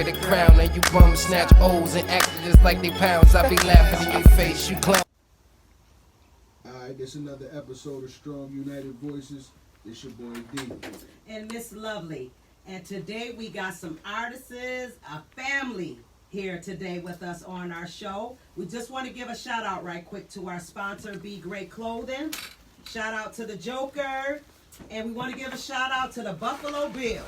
wear the crown, and you bums snatch O's and act just like they pounds. I be laughing in your face, you clown. Alright, this another episode of Strong United Voices. It's your boy D. And Miss Lovely. And today we got some artists, a family here today with us on our show. We just want to give a shout out right quick to our sponsor, Be Great Clothing. Shout out to the Joker. And we want to give a shout out to the Buffalo Bills,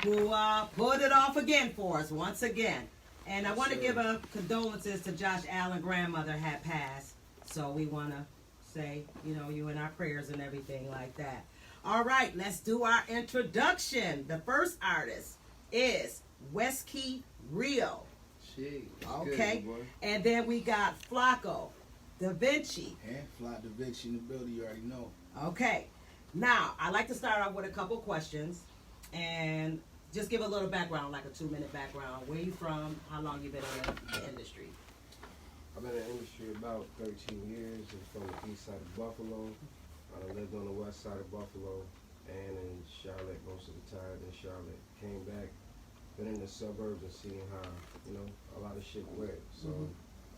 who put it off again for us once again. And I want to give a condolences to Josh Allen. Grandmother had passed. So we want to say, you know, you in our prayers and everything like that. All right, let's do our introduction. The first artist is Westkey Rio. Okay, good, and then we got Flacco, Davinci. And Fly Davinci in the building, you already know. Okay, now I'd like to start off with a couple questions and just give a little background, like a 2-minute background. Where you from? How long you been in the industry? I've been in the industry about 13 years. I'm from the east side of Buffalo. I lived on the west side of Buffalo and in Charlotte most of the time. In Charlotte, came back, been in the suburbs and seeing how, you know, a lot of shit went. So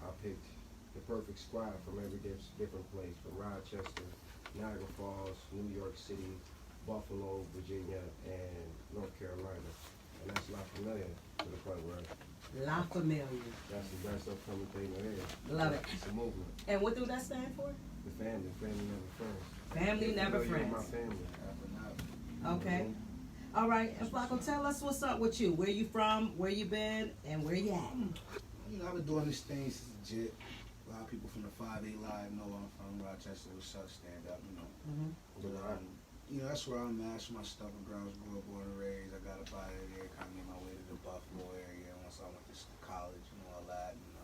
I picked the perfect squad from every different place, from Rochester, Niagara Falls, New York City, Buffalo, Virginia, and North Carolina. And that's Lafamiliar to the point where Lafamiliar. that's the best upcoming thing there is. Love it. It's a movement. And what do that stand for? The family never friends. Family never friends. My family. Okay. All right. And Flacco, tell us what's up with you. Where you from? Where you been? And where you at? You know, I've been doing this thing since legit. A lot of people from the 5A Live know I'm from Rochester with Suck Stand Up, you know. But, you know, that's where I'm at. That's where my stuff and grounds, grew up, born and raised. I got up out of there, kind of made my way to the Buffalo area. Once I went to college, you know, all that. And,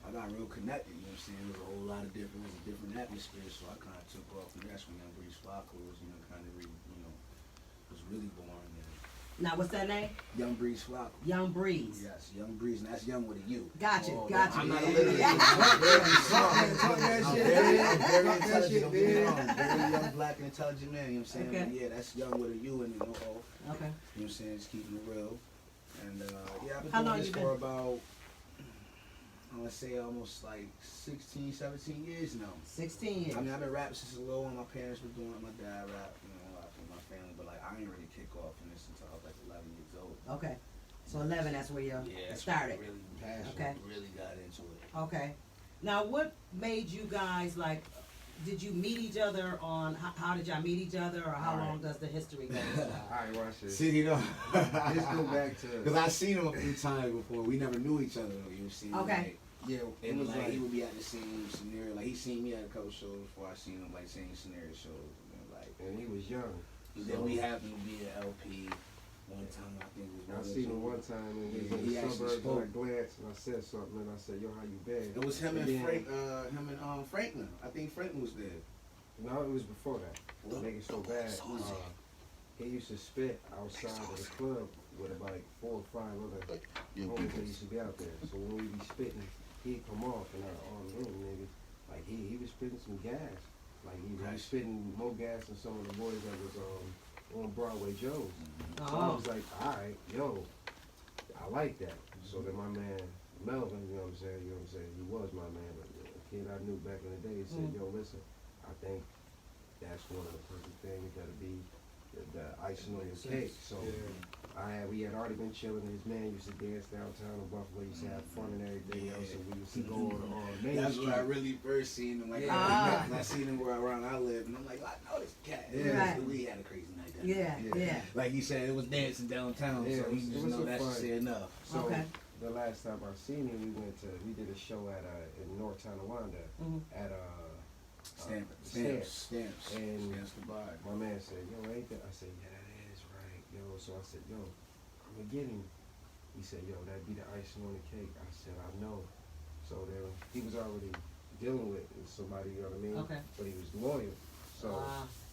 I got real connected, you know what I'm saying? There was a whole lot of different, it was a different atmosphere, so I kind of took off. And that's when Young Breeze Flacco was, you know, kind of, was really born. Now, what's that name? Young Breeze Flacco. Young Breeze. Yes, Young Breeze, and that's Young with a U. Gotcha, Oh, gotcha. I'm not a literate. I'm very smart. I'm very intelligent. Very young, black, and intelligent man, you know what I'm saying? Okay. But yeah, that's Young with a U and no O. Okay. You know what I'm saying? Just keeping it real. And yeah, I've been How doing long this you for been? about, I want to say almost like 16, 17 years now. 16 years. I mean, I've been rapping since a little one. My parents were doing it. My dad rapped, you know, my family. But like, I didn't really kick off in this until I was like 11 years old. Okay. So 11, that's where you Yeah, started. Really passionate. Okay. Really got into it. Okay. Now, what made you guys, like, did you meet each other on, how did y'all meet each other, or how long does the history go? Alright, watch this. See, you know, Let's go back to because I've seen him a few times before. We never knew each other, though. You know, seen Okay. Like, yeah, it and was like, like he would be at the same scenario. Like he seen me at a couple shows before I seen him like same scenario shows. And like, and he was young. and then we happened to be at LP one time. I think it was. I seen him one time and we was in He the actually suburbs and I spoke. glanced and I said something and I said, yo, how you been? It was him and then- Frank. Franklin. I think Franklin was there. No, it was before that. What? Make it so bad. He used to spit outside of the club with about like 4 or 5 other homies that used to be out there. So when we be spitting, he'd come off and our arm nigga. Like he was spitting some gas. Like he was spitting more gas than some of the boys that was on Broadway Joe's. So I was like, alright, yo, I like that. So then my man Melvin, you know what I'm saying? He was my man, but a kid I knew back in the day said, yo, listen, I think that's one of the perfect things that'll be the icing on your cake. So we had already been chilling. His man used to dance downtown in Buffalo. Used to have fun and everything else. And we used to go on Main That's Street. where I really first seen him. Like, I seen him around I lived, and I'm like, I know this cat. Yeah. We had a crazy night. Yeah. Like he said, it was dancing downtown. Yeah, so it he just was know so that fun. should say enough. So Okay. the last time I seen him, we did a show at in North Tonawanda at Stamps. And Stamps the bar. my man said, yo, ain't that? I said, yeah, that is right, yo. So I said, yo, I'm gonna get him. He said, yo, that'd be the icing on the cake. I said, I know. So then he was already dealing with somebody, you know what I mean? Okay. But he was loyal. So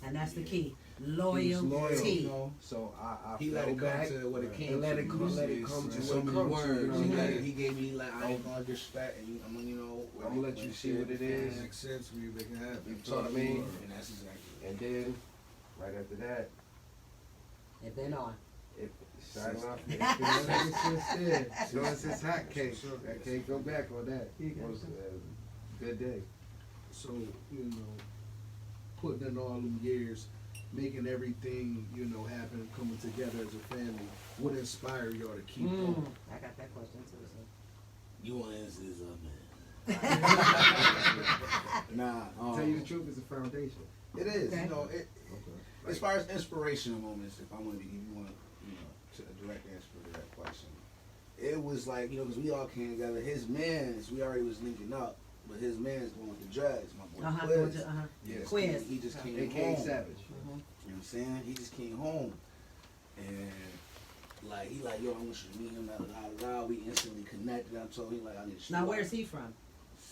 And that's the key. he was Loyalty. loyal, you know. So I He let fell it come back to what it came and to. let it come to what it so come many to. words. You know what I mean? He gave me like, I ain't gonna disrespect, and I'm gonna, you know, I'm gonna let you see what it is. Makes sense when you make it happen. You know what I mean? And that's exactly. And then right after that, And then on. it So it's his hot cake. I can't go back on that. It was a good day. So, putting in all them years, making everything, happen, coming together as a family, what inspired y'all to keep going? I got that question too. So. You want to answer this, man? Nah, Tell you the truth, it's a foundation. it is. Okay. As far as inspirational moments, if I want to give you one, to a direct answer to that question, it was like, because we all came together. His mans, we already was linking up, but his mans going with the drugs. My boy Quiz. Yes. Quiz. He just came A.K.A. home. Savage. You know what I'm saying? He just came home, and he like, yo, I want you to meet him. We instantly connected. I told him I need to. Now, where's he from?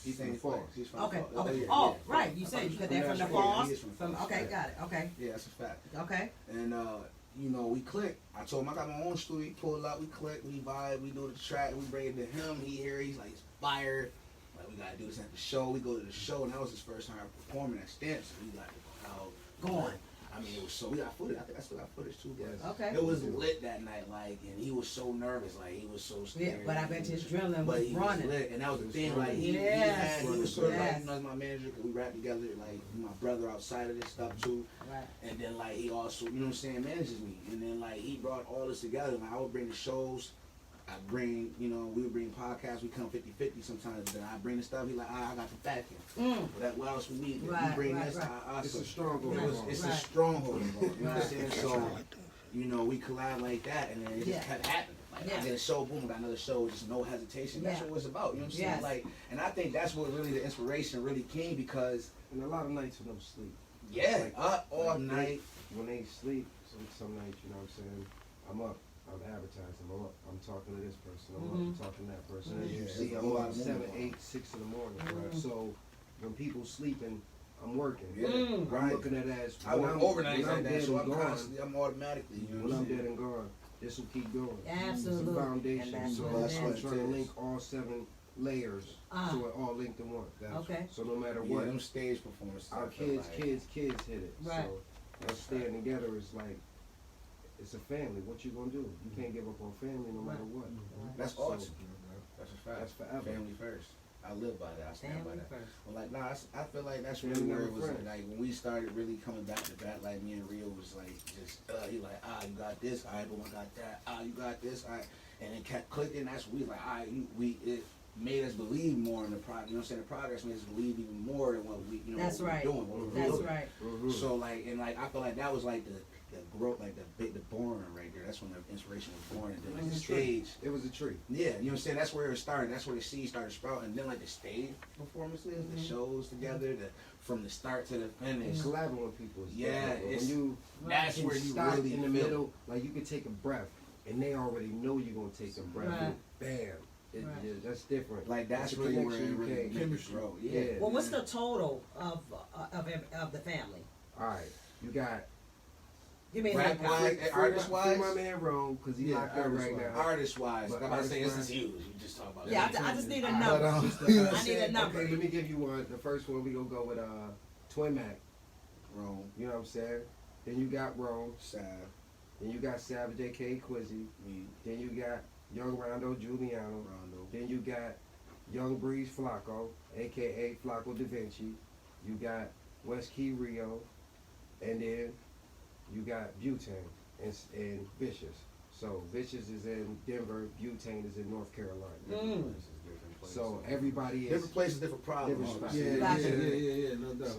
He's from the Falls. He's from Okay. the Falls. Okay. Yeah, Oh, yeah. right. You said you cut that from the Yeah, falls. he is from the Falls. Okay, Yeah. got it. Okay. Yeah, that's a fact. Okay. And we clicked. I told him I got my own studio. He pulled up, we click, we vibe, we do the track, we bring it to him. He here, he's like inspired. Like we gotta do this at the show. We go to the show, and that was his first time performing at Stamps. And we like, how Going. I mean, it was so. We got footage. I think I still got footage too. But Yes. Okay. it was lit that night, and he was so nervous, he was so scared. Yeah, but I bet his adrenaline But was he running. was lit, and that was the thing. Yes. He was sort of Yes. as my manager, cause we rap together, my brother outside of this stuff too. Right. And then he also, manages me. And then he brought all this together. I would bring the shows. I bring, we would bring podcasts. We come 50-50 sometimes. Then I bring the stuff. He like, I got the vacuum. What else we need? Right, You bring right, this. right. It's a stronghold. It's a Right. stronghold. You know what I'm Right. saying? So, we collab like that, and then it just kept happening. Yeah. I did a show, boom, got another show, just no hesitation. That's Yeah. what it was about. You know what I'm saying? Yes. And I think that's what really the inspiration really came because, And a lot of nights with no sleep. up all night. When they sleep, some nights, you know what I'm saying, I'm up, I'm advertising, I'm up, I'm talking to this person, I'm up, I'm talking to that person. As you Yeah, see, it's a I'm lot up of 7, movement. 8, 6 in the morning. Right? So when people sleeping, I'm working. Yeah, I'm right. looking at it as I when work I'm, overnight when I'm like that, dead so and I'm gone, constantly, I'm automatically, you know when what I'm I'm dead saying? and gone, this will keep going. Absolutely. It's a foundation. And that's So what it I'm is. trying to link all 7 layers so it all linked in one. Okay. So no matter Yeah, what, them stage performances. our I feel kids hit it. Right. So us staying together is like, it's a family. What you gonna do? You can't give up on family no matter what. That's So, awesome. That's a fact. That's forever. Family first. I live by that. I stand by Family that. first. Well, I feel like that's Family really where never it was. friends. When we started really coming back to back, me and Rio was just, he like, you got this, all right, boom, I got that, you got this, all right, and it kept clicking. That's when we like, all right, it made us believe more in the progress. You know what I'm saying? The progress made us believe even more than what we, That's what right. we're doing. What we're That's doing. right. Mhm. So I feel like that was the growth, the born right there. That's when the inspiration was born, and then the It's a tree. stage. It was a tree. Yeah, you know what I'm saying? That's where it started. That's where the seed started sprouting. And then the stage performances, the shows together, from the start to the finish. Collabing with people is Yeah, different, but it's- when you That's can where you stop really in the feel middle, you can take a breath, and they already know you're gonna take a breath. Right. Bam. Right. That's different. That's It's a really where connection it you really can't- makes it grow. Yeah. Yeah. Well, what's the total of the family? All right, you got You mean Rap like wise, artist free my wise, man Rome because he locked up right now. artist wise. But I'm about to say this artist-wise- is huge. You just talk about Yeah, that. I just need a But, number. I need a number. Okay, let me give you one. The first one we gonna go with Twin Mac. Rome, You know what I'm saying? Then you got Rome. Sav, Then you got Savage, aka Quizzy. me, Then you got Young Rondo Giuliano. Rondo. Then you got Young Breeze Flacco, aka Flacco Davinci. You got West Key Rio, and then you got Butane and Vicious. So Vicious is in Denver, Butane is in North Carolina. Mm. So everybody is Different places, different problems. Different spots. Yeah, no doubt.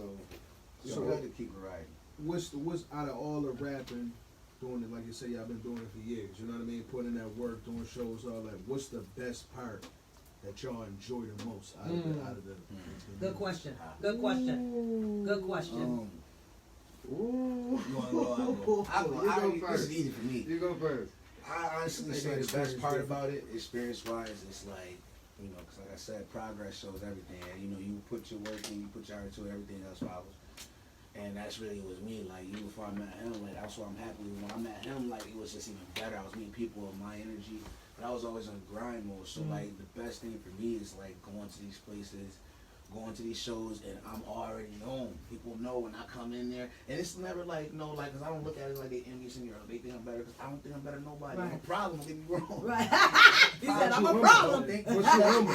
So we had to keep it right. What's out of all the rapping, doing it like you say, y'all been doing it for years. You know what I mean? Putting in that work, doing shows, all that. What's the best part that y'all enjoy the most out of the Good question. Good question. Good question. Ooh. You want to go? This is easy for me. You go first. I honestly say the best part about it, experience-wise, it's because like I said, progress shows everything. And, you put your work in, you put your heart into it, everything else follows. And that's really was me. Even before I met him, that's why I'm happy. When I met him, it was just even better. I was meeting people with my energy, but I was always on grind mode. So the best thing for me is going to these places, going to these shows and I'm already known. People know when I come in there, and it's never like no, like, cause I don't look at it like they envious me or they think I'm better. Cause I don't think I'm better than nobody. I'm a Right. problem. Don't get me wrong. Right. He said, I'm a problem. Think- What's your number?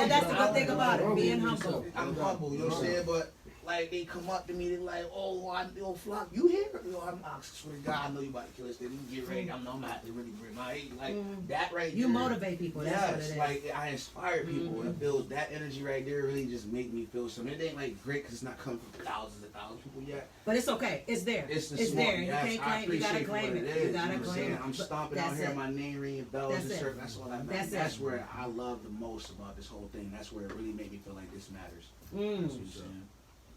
And that's the good thing about it, being humble. I'm humble, you know what I'm saying? But like they come up to me, they like, oh, yo, Flock, you here? Yo, I swear to God, I know you about to kill us. They didn't get ready. I'm not to really bring my age. Like that right You there. motivate people. That's what it is. Like I inspire people. It feels that energy right there really just make me feel something. It ain't like great because it's not coming from thousands and thousands of people yet. But it's okay. It's there. It's the It's small, there. You yes, can't I claim. You gotta appreciate claim what it. is, You know gotta what I'm claim saying? it. I'm But stomping out that's here, it. my name ringing bells That's and it. surfing. That's what I That's it. That's where I love the most about this whole thing. That's where it really made me feel like this matters. Mm. That's what I'm saying.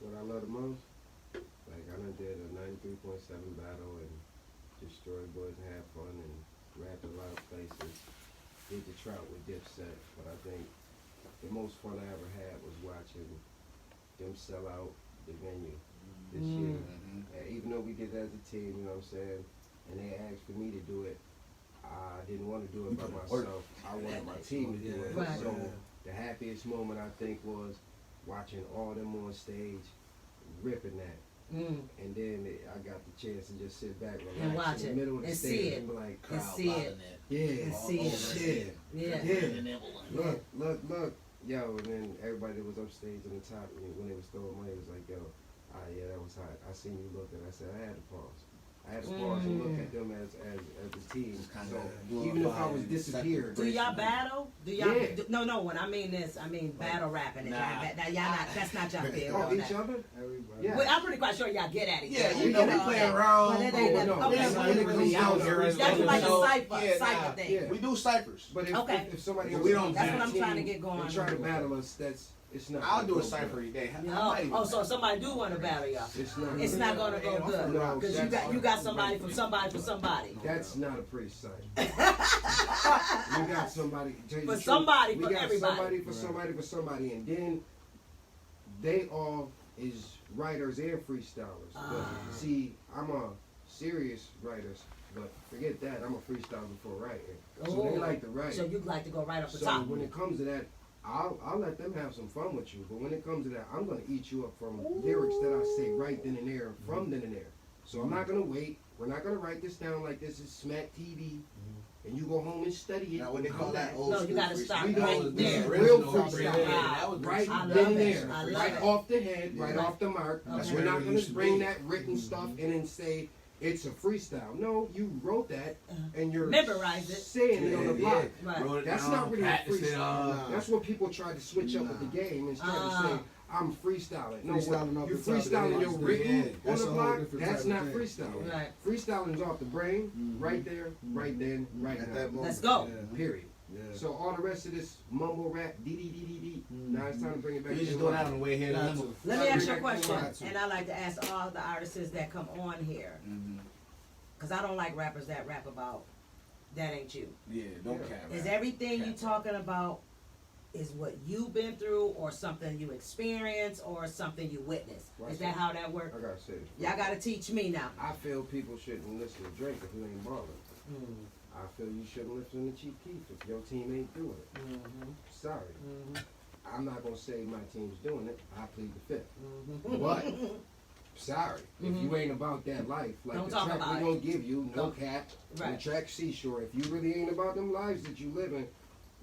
What I love the most, like I done did a 93.7 battle and destroyed boys and had fun and rapped a lot of places. Did the Trout with Dipset, but I think the most fun I ever had was watching them sell out the venue this year. And even though we did that as a team, you know what I'm saying, and they asked for me to do it, I didn't want to do it by myself. I wanted my team to do it. Right. So the happiest moment I think was watching all them on stage ripping that. And then I got the chance to just sit back, relax And watch in it. the middle of the And stage see it. and be like, And see it. yeah, And see it. yeah, Yeah. look, yo, and then everybody that was upstage on the top, when they was throwing money, was like, yo, yeah, that was hot. I seen you look, and I said, I had to pause. I had to pause and look at them as a team. So even if I was disappeared. Do y'all battle? Do y'all? Yeah. No. When I mean this, I mean battle rapping. Nah. Y'all not. That's not y'all field. Oh, each other? Everybody. Yeah. Well, I'm pretty quite sure y'all get at it. Yeah, you you know, we all play that. around. But it ain't that. no, Okay, it's well, not really out there. y'all do like a cipher Yeah, cipher nah. thing. Yeah. We do ciphers. But Okay. if somebody But else we don't on That's the what I'm team trying to get going and try to on. battle us, it's not. I'll do a gonna go cipher good. every day. I Oh, might even- so if somebody do want to battle y'all, it's not gonna go good No, because that's- you got somebody from somebody for somebody. That's not a pretty sight. We got somebody to tell you For the truth, somebody, we for got everybody. somebody for somebody for somebody, and then they all is writers and freestylers. But see, I'm a serious writer, but forget that. I'm a freestyler before writing. So they Oh. like to write. So you like to go right off the So top. when it comes to that, I'll let them have some fun with you. But when it comes to that, I'm gonna eat you up from lyrics that I say right then and there, from then and there. So I'm not gonna wait. We're not gonna write this down like this is Smack TV, and you go home and study it. Now, what they and call come that back. old No, you school gotta freestyle. start We right don't there. real Wow. freestyle, right I love then it. there, I love right it. off the head, right Yeah. off the mark. That's We're where not it gonna used to bring be. that written stuff and then say it's a freestyle. No, you wrote that and you're Memorize it. saying it on the block. Right. Wrote it That's down, not really a practiced it, freestyle. That's what people tried to switch up with the game and try to say, I'm freestyling. No, Freestyling off you're the top of the freestyling head. your Yeah, written on that's the a whole block. different That's type not of thing. freestyling. Right. Freestyling's off the brain, right there, right then, right At now. that moment. Let's go. Yeah. Period. Yeah. So all the rest of this mumble rap, dee. Now it's time to bring it back. We to just the doing that line. on the way here. Got Limbo. to. Let me ask you a Got question, to. and I like to ask all the artists that come on here, because I don't like rappers that rap about that ain't you. Yeah, don't care. Is everything you talking about is what you've been through, or something you experienced, or something you witnessed? Is that how that I works? gotta say this. Y'all gotta teach me now. I feel people shouldn't listen to Drake if he ain't balling. I feel you shouldn't listen to Chief Keef if your team ain't doing it. Sorry. I'm not gonna say my team's doing it. I plead the fifth. But sorry, if you ain't about that life, like Don't the talk track about we it. gonna give you, no Don't- cap, Right. the track Seashore. If you really ain't about them lives that you live in,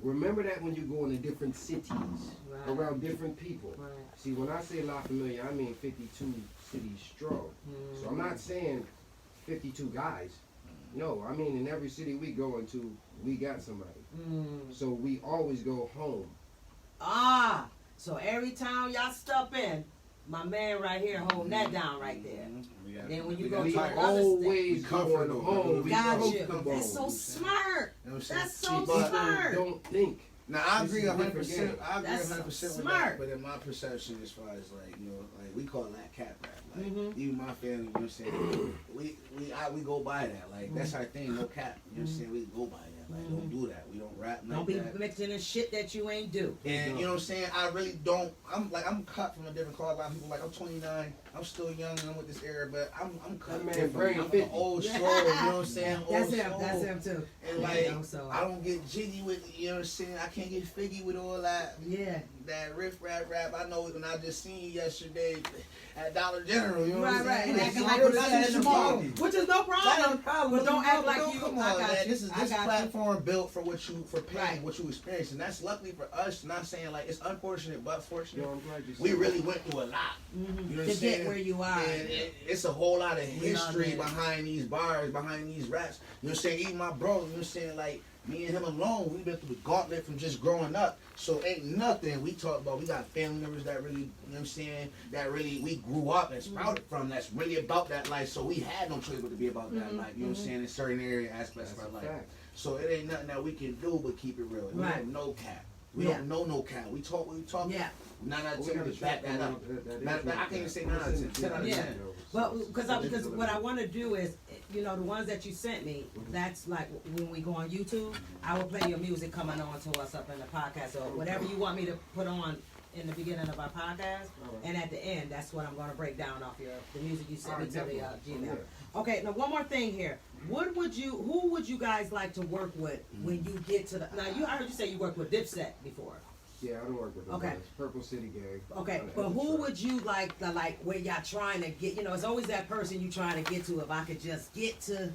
remember that when you go into different cities, Right. around different people. Right. See, when I say Lafamiliar, I mean 52 cities strong. So I'm not saying 52 guys. No, I mean in every city we go into, we got somebody. So we always go home. So every time y'all step in, my man right here holding that down right there. Then when you go We to the other always state, we going comfortable. home. We Got you. comfortable. That's so smart. You know what I'm saying? That's so People smart. don't think. Now I This agree is a 100%. different game. I agree That's 100% with smart. that. But in my perception, as far as like like we call that cat rap. Like Mm-hmm. even my family, you know what I'm saying? we go by that. Like that's our thing. No cap. You know what I'm saying? We go by that. Like don't do that. We don't rap like Don't be that. mixing in shit that you ain't do. And you know what I'm saying? I really don't. I'm cut from a different cloth. A lot of people like I'm 29. I'm still young and I'm with this era, but I'm cut man different. brain I'm the 50. old soul, you know what I'm saying? That's Old him. soul. That's him too. And like, I don't get jiggy with, you know what I'm saying? I can't get figgy with all that. Yeah. That riff rap. I know it when I just seen you yesterday at Dollar General, you know what I'm Right. saying? And Like, acting so like that's it's just in the small. problem. Which is no That's problem. no problem. But don't act like you. Come I on, got man. you. This I got platform built for what you, for paying, Right. what you experience. And that's luckily for us, not saying like it's unfortunate, but fortunate. Yo, I'm glad you said We that. really went through a lot. you. You know what To I'm get saying? where you are. And it's a whole lot of We all history did. behind these bars, behind these raps. You know what I'm saying? Even my bro, you know what I'm saying? Like, me and him alone, we've been through the gauntlet from just growing up. So ain't nothing we talk about. We got family members that really, you know what I'm saying, that really we grew up and sprouted from, that's really about that life. So we had no choice but to be about that life. You know what I'm saying? In certain area aspects That's of a our life. fact. So it ain't nothing that we can do but keep it real. We Right. don't know cap. We Yeah. don't know no cap. We talk what we talk. Yeah. 9 out of We 10 got to a back track that up. that Matter of fact, I can't even say 9 out of 10, 10 out of Yeah. 10. But because what I want to do is, you know, the ones that you sent me, that's like when we go on YouTube, I will play your music coming on to us up in the podcast or whatever you want me to put on in the beginning of our podcast, and at the end, that's what I'm going to break down off the music you sent me to the Gmail. Okay, now one more thing here. Who would you guys like to work with when you get to the? Now I heard you say you worked with Dipset before. Yeah, I don't work with them. Okay. It's Purple City Gang. Okay, but who would you like where y'all trying to get? You know, it's always that person you trying to get to. If I could just get to.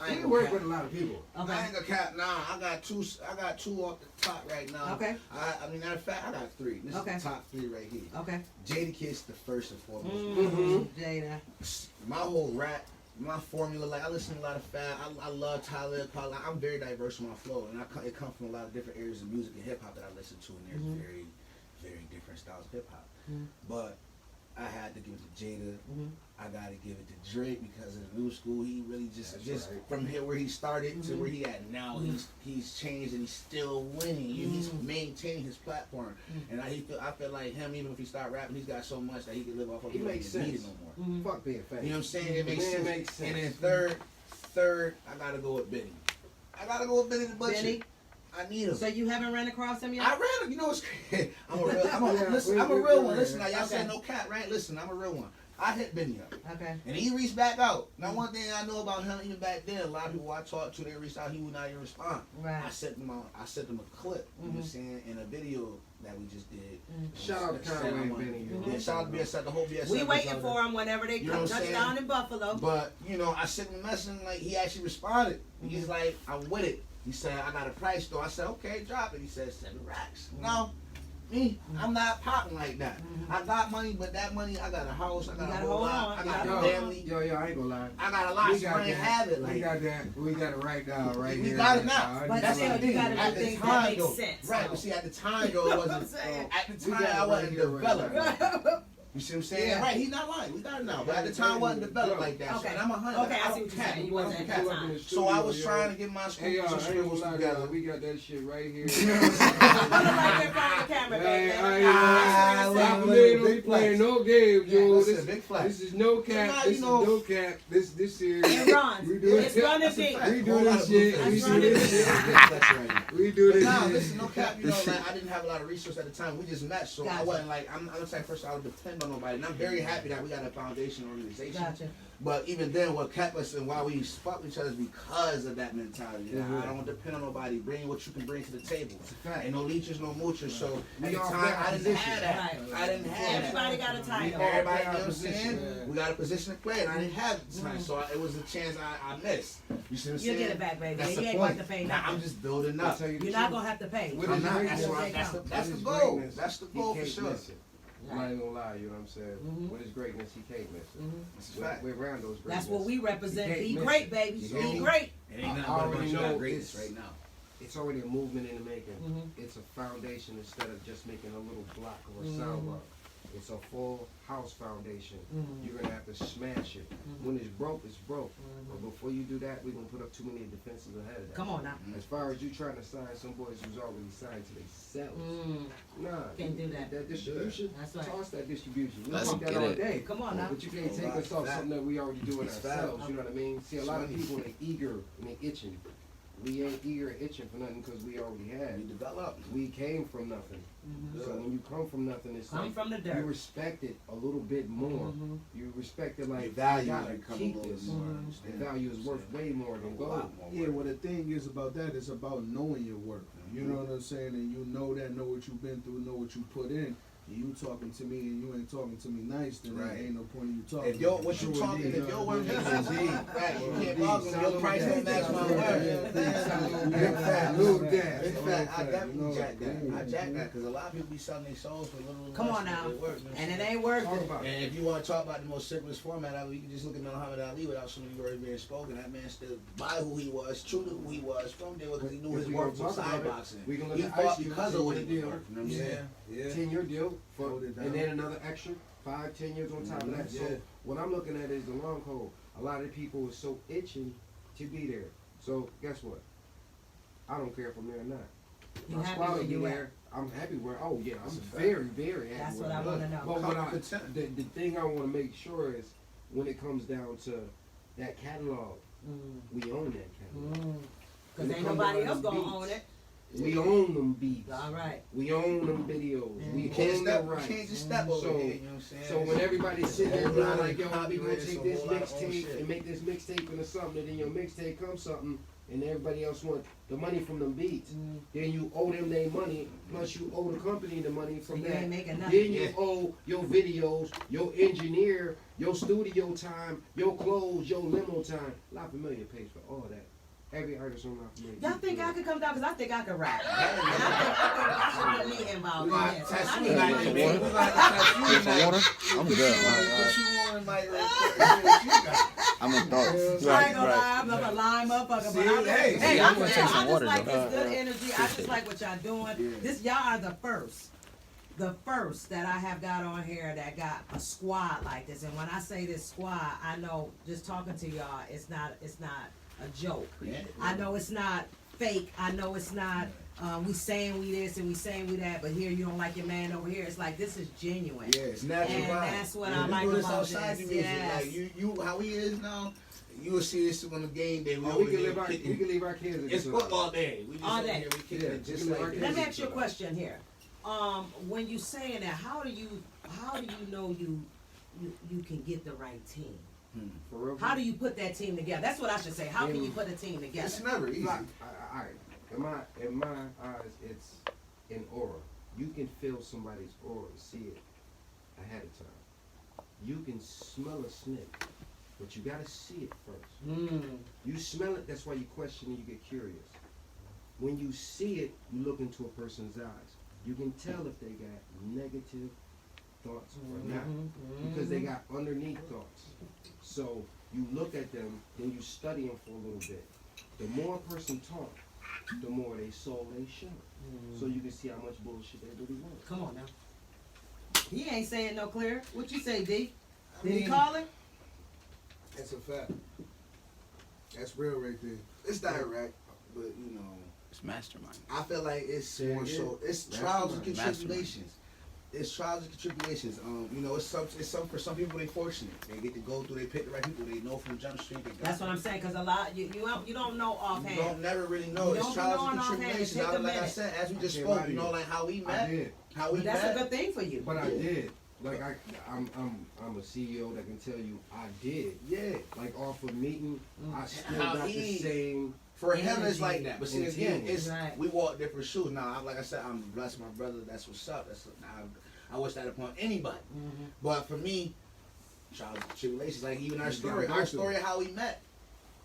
I We ain't work gonna with cap. a lot of people. Okay. I ain't gonna cap. Nah, I got two off the top right now. Okay. I mean, matter of fact, I got 3. This Okay. is the top 3 right here. Okay. Jada Kiss, the first and foremost. Jada. My whole rap, my formula, like I listen to a lot of Fab. I love Tyler. I'm very diverse in my flow, and it comes from a lot of different areas of music and hip hop that I listen to, and there's very, very different styles of hip hop. But I had to give it to Jada. I gotta give it to Drake because of the new school. He really just That's right. from here where he started to where he at now. He's changed and he's still winning. He's maintaining his platform, and I feel like him. Even if he start rapping, he's got so much that he can live off of. He He don't makes need it sense. no more. Fuck being famous. You know what I'm saying? It makes Man sense. makes sense. And then third, I gotta go with Benny. I gotta go with Benny the Butcher. Benny? I need him. So you haven't ran across him yet? I ran him. You know what's crazy? I'm a real one. Listen, now y'all said no cat, right? Listen, I'm a real one. I hit Benny up. Okay. And he reached back out. Now, one thing I know about him, even back then, a lot of people I talked to, they reached out, he would not even respond. Right. I sent them a clip, you know what I'm saying, in a video that we just did. Shout out to Conway and Benny. You know? Yeah, shout out to BSF, the whole BSF. We was waiting out for there. him whenever they You know come what I'm touch saying? down in Buffalo. But, you know, I sent him a message, like, he actually responded. He's like, I'm with it. He said, I got a price though. I said, okay, drop it. He said, 7 racks. No. Me, I'm not popping like that. I got money, but that money, I got a house, I got a whole lot, I got a family, Yo, I ain't gonna lie. I got a lot, We so got I ain't that. have it. We Like, got that. We got it right now, right we here. got it now. But That's still, the you thing. gotta do At the things that time, make though, sense. right? But see, at the time, though, it I'm wasn't. saying. At the We time, got it I wasn't right here, right developed. now. You see what I'm saying? Yeah. Right, he's not lying. We got it now. But at the time, I wasn't developed like that. Okay. So, and I'm 100. Okay, I see don't what you're cap. saying. You wasn't at cap. that time. So I was trying to get my school Hey, y'all, I ain't scribbles gonna lie, together. y'all. We got that shit right here. Put him right there in front of the camera, Hey, baby. Lafamiliar don't be playing no games, yo. Listen, big flex. This is no cap. Nah, This you is know- no cap. This is. It runs. We do It's it. running That's a deep. fact. We do Whole lot this of shit. big We flex. do this shit. Big flex right now. We do But this nah, shit. listen, no cap, you know, like I didn't have a lot of resources at the time. We just met, so I Gotcha. wasn't like I'm the type of person I would depend on nobody. And I'm very happy that we got a foundation organization. Gotcha. But even then, what kept us and why we fuck with each other is because of that mentality. I don't depend on nobody. Bring what you can bring to the table. fact. Ain't no leeches, no moochers. So at the all time, got I didn't position. have that. Right. I didn't have Everybody that. got a title. Everybody, you know got what I'm position, saying? yeah. We got a position to play, and I didn't have it at the time. So it was a chance I missed. You see what I'm You'll saying? get it back, baby. That's You the ain't point. going to pay Now nothing. I'm just building I'll up. tell you the You're not truth. going to have to pay. What I'm is not. greatness? That's the What is goal. greatness? That's the He goal for can't sure. miss it. I ain't gonna lie, you know what I'm saying? What is greatness, he can't miss it. That's a fact. We're around those greatness. That's what we represent. You can't Be miss great, it. baby. You hear Be me? great. It ain't nothing I but a already bunch of know that greatness it's- right now. It's already a movement in the making. It's a foundation instead of just making a little block or a sound block. It's a full house foundation. You're gonna have to smash it. When it's broke, it's broke. But before you do that, we're gonna put up too many defenses ahead of that. Come on now. As far as you trying to sign some boys who's already signed to themselves, nah, Can't do that. That distribution, That's right. toss that distribution. We Let's take that get all it. day. Come on now. But you can't take us off something that we already doing It's ourselves. fact. You know what I mean? See, a lot of people they eager and they itching. we ain't eager itching for nothing because we already had. We developed. We came from nothing. Mhm. So when you come from nothing, it's Come like from the you dirt. respect it a little bit more. Mhm. You respect it like Your value I gotta become a keep little this. more. Mhm. The understand? value is worth way more than A gold. lot more Yeah, worth. well, the thing is about that is about knowing your worth. You know what I'm saying? And you know that, know what you've been through, know what you put in. And you talking to me and you ain't talking to me nice, then Right. there ain't no point in you talking. If your what you Sure talking, indeed. if your worth is Indeed. right, you Indeed. can't bargain. Your price don't match my worth. Big fact, Little big dad. fact. I definitely You jack that. know. I jack that because a lot of people be selling their souls for little. Come less on than now. they worth, you know what And I'm it saying? ain't worth Talk it. about it. And if you want to talk about the most simplest format of it, you can just look at Muhammad Ali without so many words being spoken. That man stood by who he was, true to who he was, from there because he knew If his we worth gonna was talk side about it, boxing. we gonna look He at fought Ice Cube, because of what he 10-year was deal. worth. You know what I'm saying? Yeah. 10-year deal for, Hold it down. and then another extra 5-10 years on top of that. Yeah. So what I'm looking at is the long haul. A lot of people are so itching to be there. So guess what? I don't care if I'm there or not. You My happy squad where will be you at? there. I'm happy where. Oh yeah, That's I'm a fact. very, very happy. That's where what I I'm wanna at. know. But what Competent. the thing I want to make sure is when it comes down to that catalog, we own that catalog. Because When it ain't come nobody down else to gonna beats, own it. We own them beats. All right. We own them videos. We You can't own the step, you rights. can't just step over So- here. You know what I'm saying? So when everybody's sitting there It's a doing whole lot like, of yo, we gonna copyright, take it's a this whole lot of old mixtape shit. and make this mixtape into something, and then your mixtape comes something, and everybody else want the money from them beats. Then you owe them their money, plus you owe the company the money So from you that. ain't making nothing. Then you owe your videos, your engineer, your studio time, your clothes, your limo time. Lafamiliar pays for all that. Every artist on Lafamiliar. Y'all think I could come down? Because I think I could rap. And I should put me involved We in got this. tattoo I need night, money. man. We got tattoo Need some night. water? I'm good. Put you on like real quick. What you got? I'm a dog. I ain't gonna lie, I'm not a lying motherfucker, but See, I'm, hey, hey, I'm I'm, gonna saying, take some I just water, like though. this good energy. I just like what y'all doing. Yeah. This y'all are the first that I have got on here that got a squad like this. And when I say this squad, I know just talking to y'all, it's not a joke. Yeah. I know it's not fake. I know it's not we saying we this and we saying we that, but here you don't like your man over here. It's like this is genuine. Yeah, it's natural. And vibe. that's what Yeah, I we like do this about outside this, the music. yes. Like you, how he is now. You will see this on the game day. Oh, we can leave our kids. It's football day. We just All over day. here, we kicking Yeah, it just we can like leave this. Let me ask you a question here. When you saying that, how do you know you can get the right team? For real? How do you put that team together? That's what I should say. How can you put a team together? It's never easy. Like, in my eyes, it's an aura. You can feel somebody's aura, see it ahead of time. You can smell a snake, but you gotta see it first. You smell it, that's why you question and you get curious. When you see it, you look into a person's eyes. You can tell if they got negative thoughts or not, because they got underneath thoughts. So you look at them, then you study them for a little bit. The more a person talk, the more they soul they show. So you can see how much bullshit they really want. Come on now. He ain't saying no clear. What you say, D? Did he mean- call it? That's a fact. That's real right there. It's direct, but you know, It's mastermind. I feel like it's Yeah, more yeah. so. It's trials and tribulations. It's trials and tribulations. You know, it's some for some people they fortunate. They get to go through. They pick the right people. They know from Jump Street. They got That's what I'm saying. Because a lot you don't know You offhand. don't never really know. You It's don't be trials knowing and offhand. It tribulations. take a Like I minute. said, as we just I can't spoke, lie to you know, you. like how we I met. did, How we But that's met. a good thing for you. but I did. Like I'm a CEO that can tell you I did. Yeah. Like off of meeting, I still How got the he- same. For him, it's Energy. like that. But see, again, it's Right. we walk different shoes. Now, like I said, I'm blessed, my brother. That's what's up. I wish that upon anybody. But for me, trials and tribulations, like even our You story, gotta go our through story of how we met,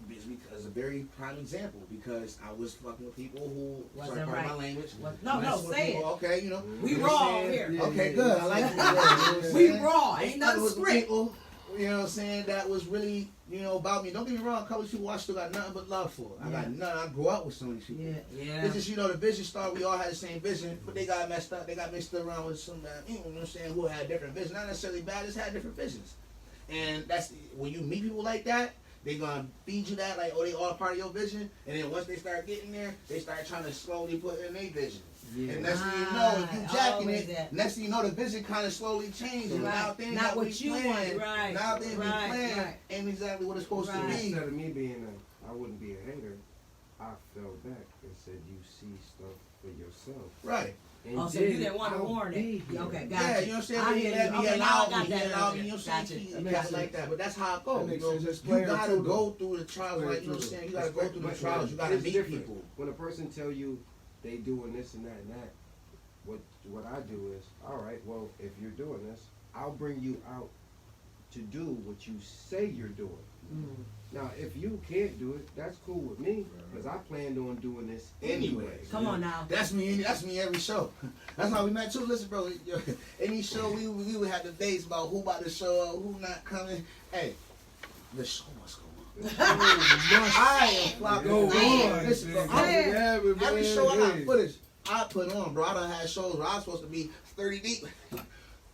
is because a very prime example. Because I was fucking with people who, Wasn't sorry, pardon right. my language. No, messing with say people, it. Okay, you know. We you know raw what I'm saying? here. Yeah, Okay, yeah, good. yeah. I like that. We raw. Ain't nothing Fucking with script. people, you know what I'm saying, that was really, you know, about me. Don't get me wrong, a couple of people I still got nothing but love for. I got nothing. I grew up with some of these people. Yeah. It's just, you know, the vision started, we all had the same vision, but they got messed up. They got mixed around with some, you know what I'm saying, who had different visions. Not necessarily bad, just had different visions. And that's, when you meet people like that, they gonna feed you that, like, oh, they all part of your vision. And then once they start getting there, they start trying to slowly put in their vision. Yeah. And next thing you know, if you jacking always it, that. next thing you know, the vision kind of slowly changes. Right. Now things Not that what we you planned, want, right, now things right, we planned right. ain't exactly what it's supposed Right. to be. Instead of me being I wouldn't be a hater. I fell back and said, you see stuff for yourself. Right. And Oh, so you then didn't want to I'll warn be it. here. Okay, Yeah, gotcha. you know what I'm saying? I He hear let you. me, Okay, he now I allowed got me, that. he allowed me, you know Okay, what I'm gotcha. saying? That He makes got like sense. that, but that's how it goes. That makes You know, sense. Just you play it gotta through, go though. through the trials, Play it like, you know what I'm through, saying? You gotta go through the trials, you gotta It's meet different. people. When a person tell you they doing this and that, what I do is, all right, well, if you're doing this, I'll bring you out to do what you say you're doing. Mm. Now, if you can't do it, that's cool with me, because I planned on doing this anyway. Come on now. That's me every show. That's how we met too. Listen, bro, any show we would have debates about who about to show up, who not coming. Hey, the show must go on. I am flocking Go on. Listen, bro, every show I got Hey. footage I put on, bro. I done had shows where I was supposed to be 30 deep.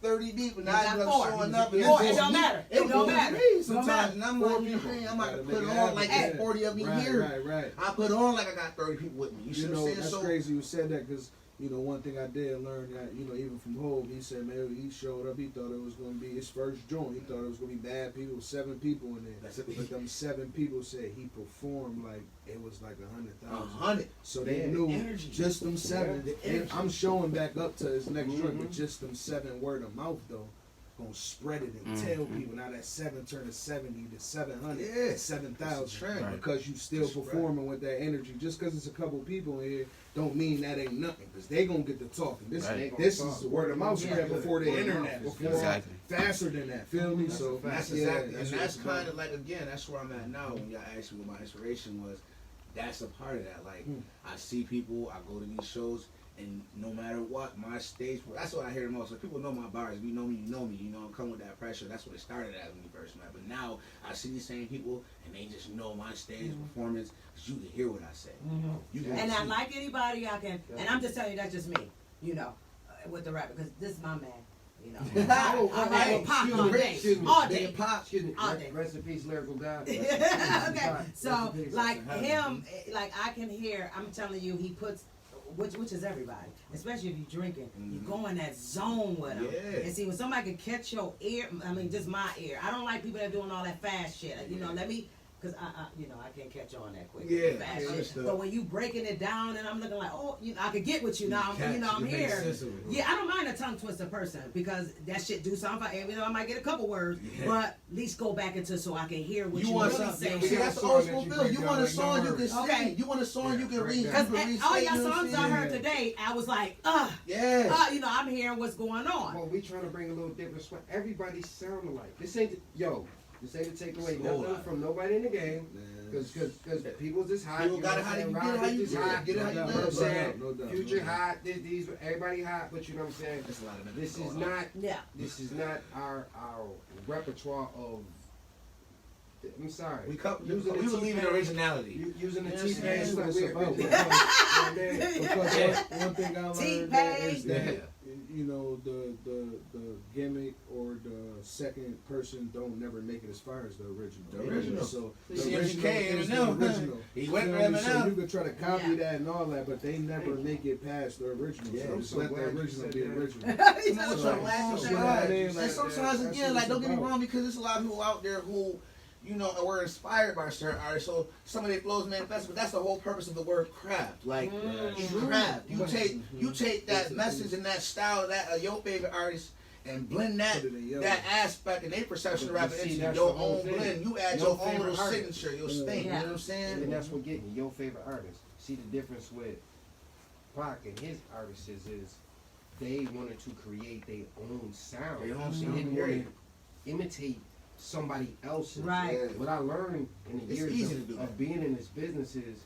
30 deep, and You I got ended up four. showing up. Four, it's it just don't me. matter. It It don't don't matter. me It don't sometimes, matter. and I'm Four like, people. I'm about to Gotta put make it it on happen. like Hey. it's 40 of me here. Right. I put on like I got 30 people with me. You see You what I'm know, saying? that's So crazy you said that because, you know, one thing I did learn that, you know, even from Hov, he said, man, he showed up, he thought it was going to be his first joint. He thought it was going to be bad people, 7 people in there. That's it. But them 7 people said he performed like it was like 100,000. 100. So they Yeah, knew energy. just them 7. Yeah, the And energy. I'm showing back up to his next joint, but Mhm. just them 7 word of mouth, though. Gonna spread it and tell people now that 7 turn to 70 to 700 Yeah. 7,000 It's a trend. Right. because you still It's right. performing with that energy. Just because it's a couple people in here don't mean that ain't nothing, because they gonna get to talking. This Right. this is word of mouth Yeah. spread before the Word of internet, mouth. before Exactly. faster than that. Feel me? That's So a fact. That's yeah, exactly, and what that's it's kind about. of like, again, that's where I'm at now. When y'all asked me what my inspiration was, that's a part of that. Like, I see people, I go to these shows, and no matter what, my stage, that's what I hear the most. Like, people know my bars. If you know me, you know me. You know, I'm coming with that pressure. That's what it started as when we first met. But now, I see these same people, and they just know my stage performance, because you can hear what I say. You can And see. I like anybody I can, and I'm just telling you, that's just me, you know, with the rapper, because this is my man, you know. Oh, I hey, rap with Pac excuse all me, day, excuse me. all Big day. Pop. Excuse me, All day. rest in peace, lyrical God. Okay, so like him, like I can hear, I'm telling you, he puts, which is everybody, especially if you're drinking, you go in that zone with him. Yeah. And see, when somebody can catch your ear, I mean, just my ear. I don't like people that are doing all that fast shit. You know, let me, because you know, I can't catch on that quick. Yeah, fast shit. understood. But when you breaking it down, and I'm looking like, oh, you know, I could get with you now. You know, I'm You make here. sense of it. Yeah, I don't mind a tongue twister person because that shit do something. You know, I might get a couple words, Yeah. but at least go back into so I can hear what You you want really something? saying. See, got that's a the song old that school you feel. break You down want a like no song you can words. sing. Okay. You want a song you can break read. down. Because You can all restate, your you know what I'm songs I saying? heard today, I was like, Yeah. you know, I'm hearing what's going on. Well, we trying to bring a little different swag. Everybody sound alike. This ain't to take away So nothing alike. from nobody in the game. Because people just hot. People you got know it how what I'm you saying? get it how Rob you is get hot, it. Get it how you know live. what I'm saying? No doubt. Future hot. These everybody hot, but you know what I'm saying? That's a lot of This is going on. not. Yeah. This is not our repertoire of. I'm sorry. We Using the believe in T-Pain- originality. Using the You know T-Pain what I'm saying? like That's we're what it's because One thing I learned T-Pain. that is that Yeah. you know the gimmick or the second person don't never make it as far as the original. The original. So See, the MGK original is the Eminem. original. He went You for know what I mean? So Eminem. you could try to copy Yeah. that and all that, but they never make it past the original. Yeah, so I'm just so let the glad you original said be that. original. He's Come on, not so so glad so you yeah, said I that. mean, and like, sometimes that's again, what like it's don't get me about. wrong, because there's a lot of people out there who, you know, were inspired by certain artists. So some of their flows manifest, but that's the whole purpose of the word craft. Like Mm. craft, you But- take that message and that style of your favorite artist and blend that Put it in your- that aspect and their perception of But rapping see, into that's your the whole own thing. blend. You add Your your own favorite little artist. signature, your stain. You know what I'm saying? And that's what getting your favorite artist. See the difference with Pac and his artists is they wanted to create their own sound. Their own They sound, didn't period. want to imitate somebody else's. Right. Yeah. What I learned in the It's years easy to do of that. being in this business is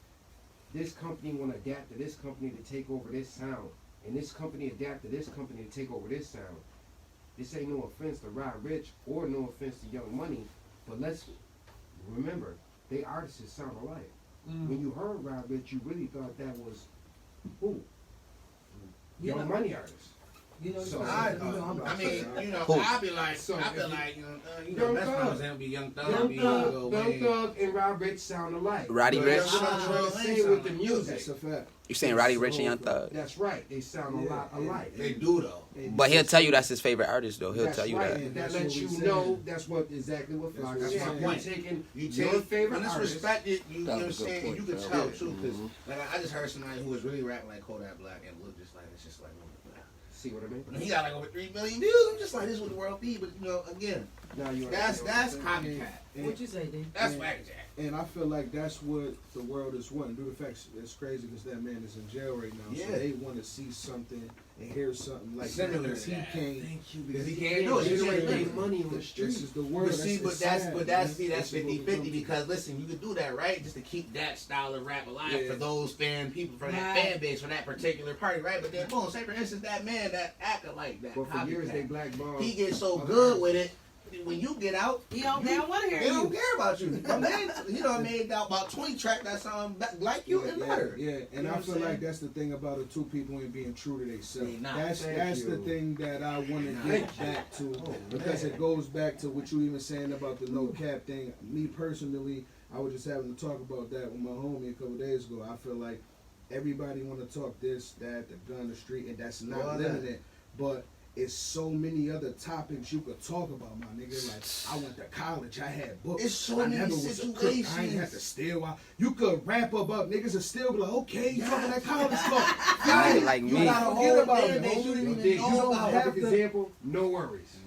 this company want to adapt to this company to take over this sound, and this company adapt to this company to take over this sound. This ain't no offense to Rod Rich or no offense to Young Money, but let's remember they artists sound alike. When you heard Rod Rich, you really thought that was who? You Young know- Money artist. You know, So, I mean, you know, I'll be like, So, I feel if like, you Young know, best Thug. friends, they'll be Young Thug, Young be Thug. Lil Young Wayne. Thug and Rod Rich sound alike. Roddy But Ricch? That's what I'm trying to say with the music. That's a fact. You saying Roddy Ricch and Young Thug? That's right. They sound a lot alike. They do though. But he'll tell you that's his favorite artist, though. He'll That's tell you right. that. And That's that lets what you we know saying. that's what exactly what Flock That's is what I'm saying. saying. You're taking You your take favorite and artist. respect it. You know what I'm That's a good saying? point, You can though. tell Yeah. too, because like I just heard somebody who was really rapping like Kodak Black and looked just like it's just like. See what I mean? But he got like over 3 million views. I'm just like, this is what the world be. But you know, again, Now you that's understand what I'm saying? copycat. What you say, D? That's whackjack. And I feel like that's what the world is wanting. Due to the fact it's crazy because that man is in jail right now. Yeah. So they want to see something and hear something like Similar that. Because to he that. can't. Thank you. Because he Because can't do it. He generate can't any money on the street. This is the world. But see, it's that's sad, see, man. that's This is what we 50-50 come because listen, you could do that, right? Just to keep that style of rap alive Yeah. for those fan people, for that Right. fan base, for that particular party, right? But then boom, say for instance that man that acted like that. But for years copycat, they blackballed. he gets so good with it. When you get out, They don't want to hear they don't you. care about you. I mean, you know, I made out about 20 tracks that sound like you and better. Yeah, You and know I what feel I'm like saying? that's the thing about it too. People ain't being true to themselves. They not. That's Thank the you. thing that I want to Thank get back to because it goes back to what you even saying about the no cap thing. Me personally, I was just having to talk about that with my homie a couple days ago. I feel like everybody want to talk this, that, the gun, the street, and that's not All limited. that. But it's so many other topics you could talk about, my nigga. Like, I went to college, I had books. It's so I many never was a crook. I ain't situations. had to steal. You could rap about niggas and still be like, okay, you talking that college talk. Yeah, Right. like You me. gotta Whole forget about fan it, base, homie. you didn't even You know don't about have Perfect to. example, no worries.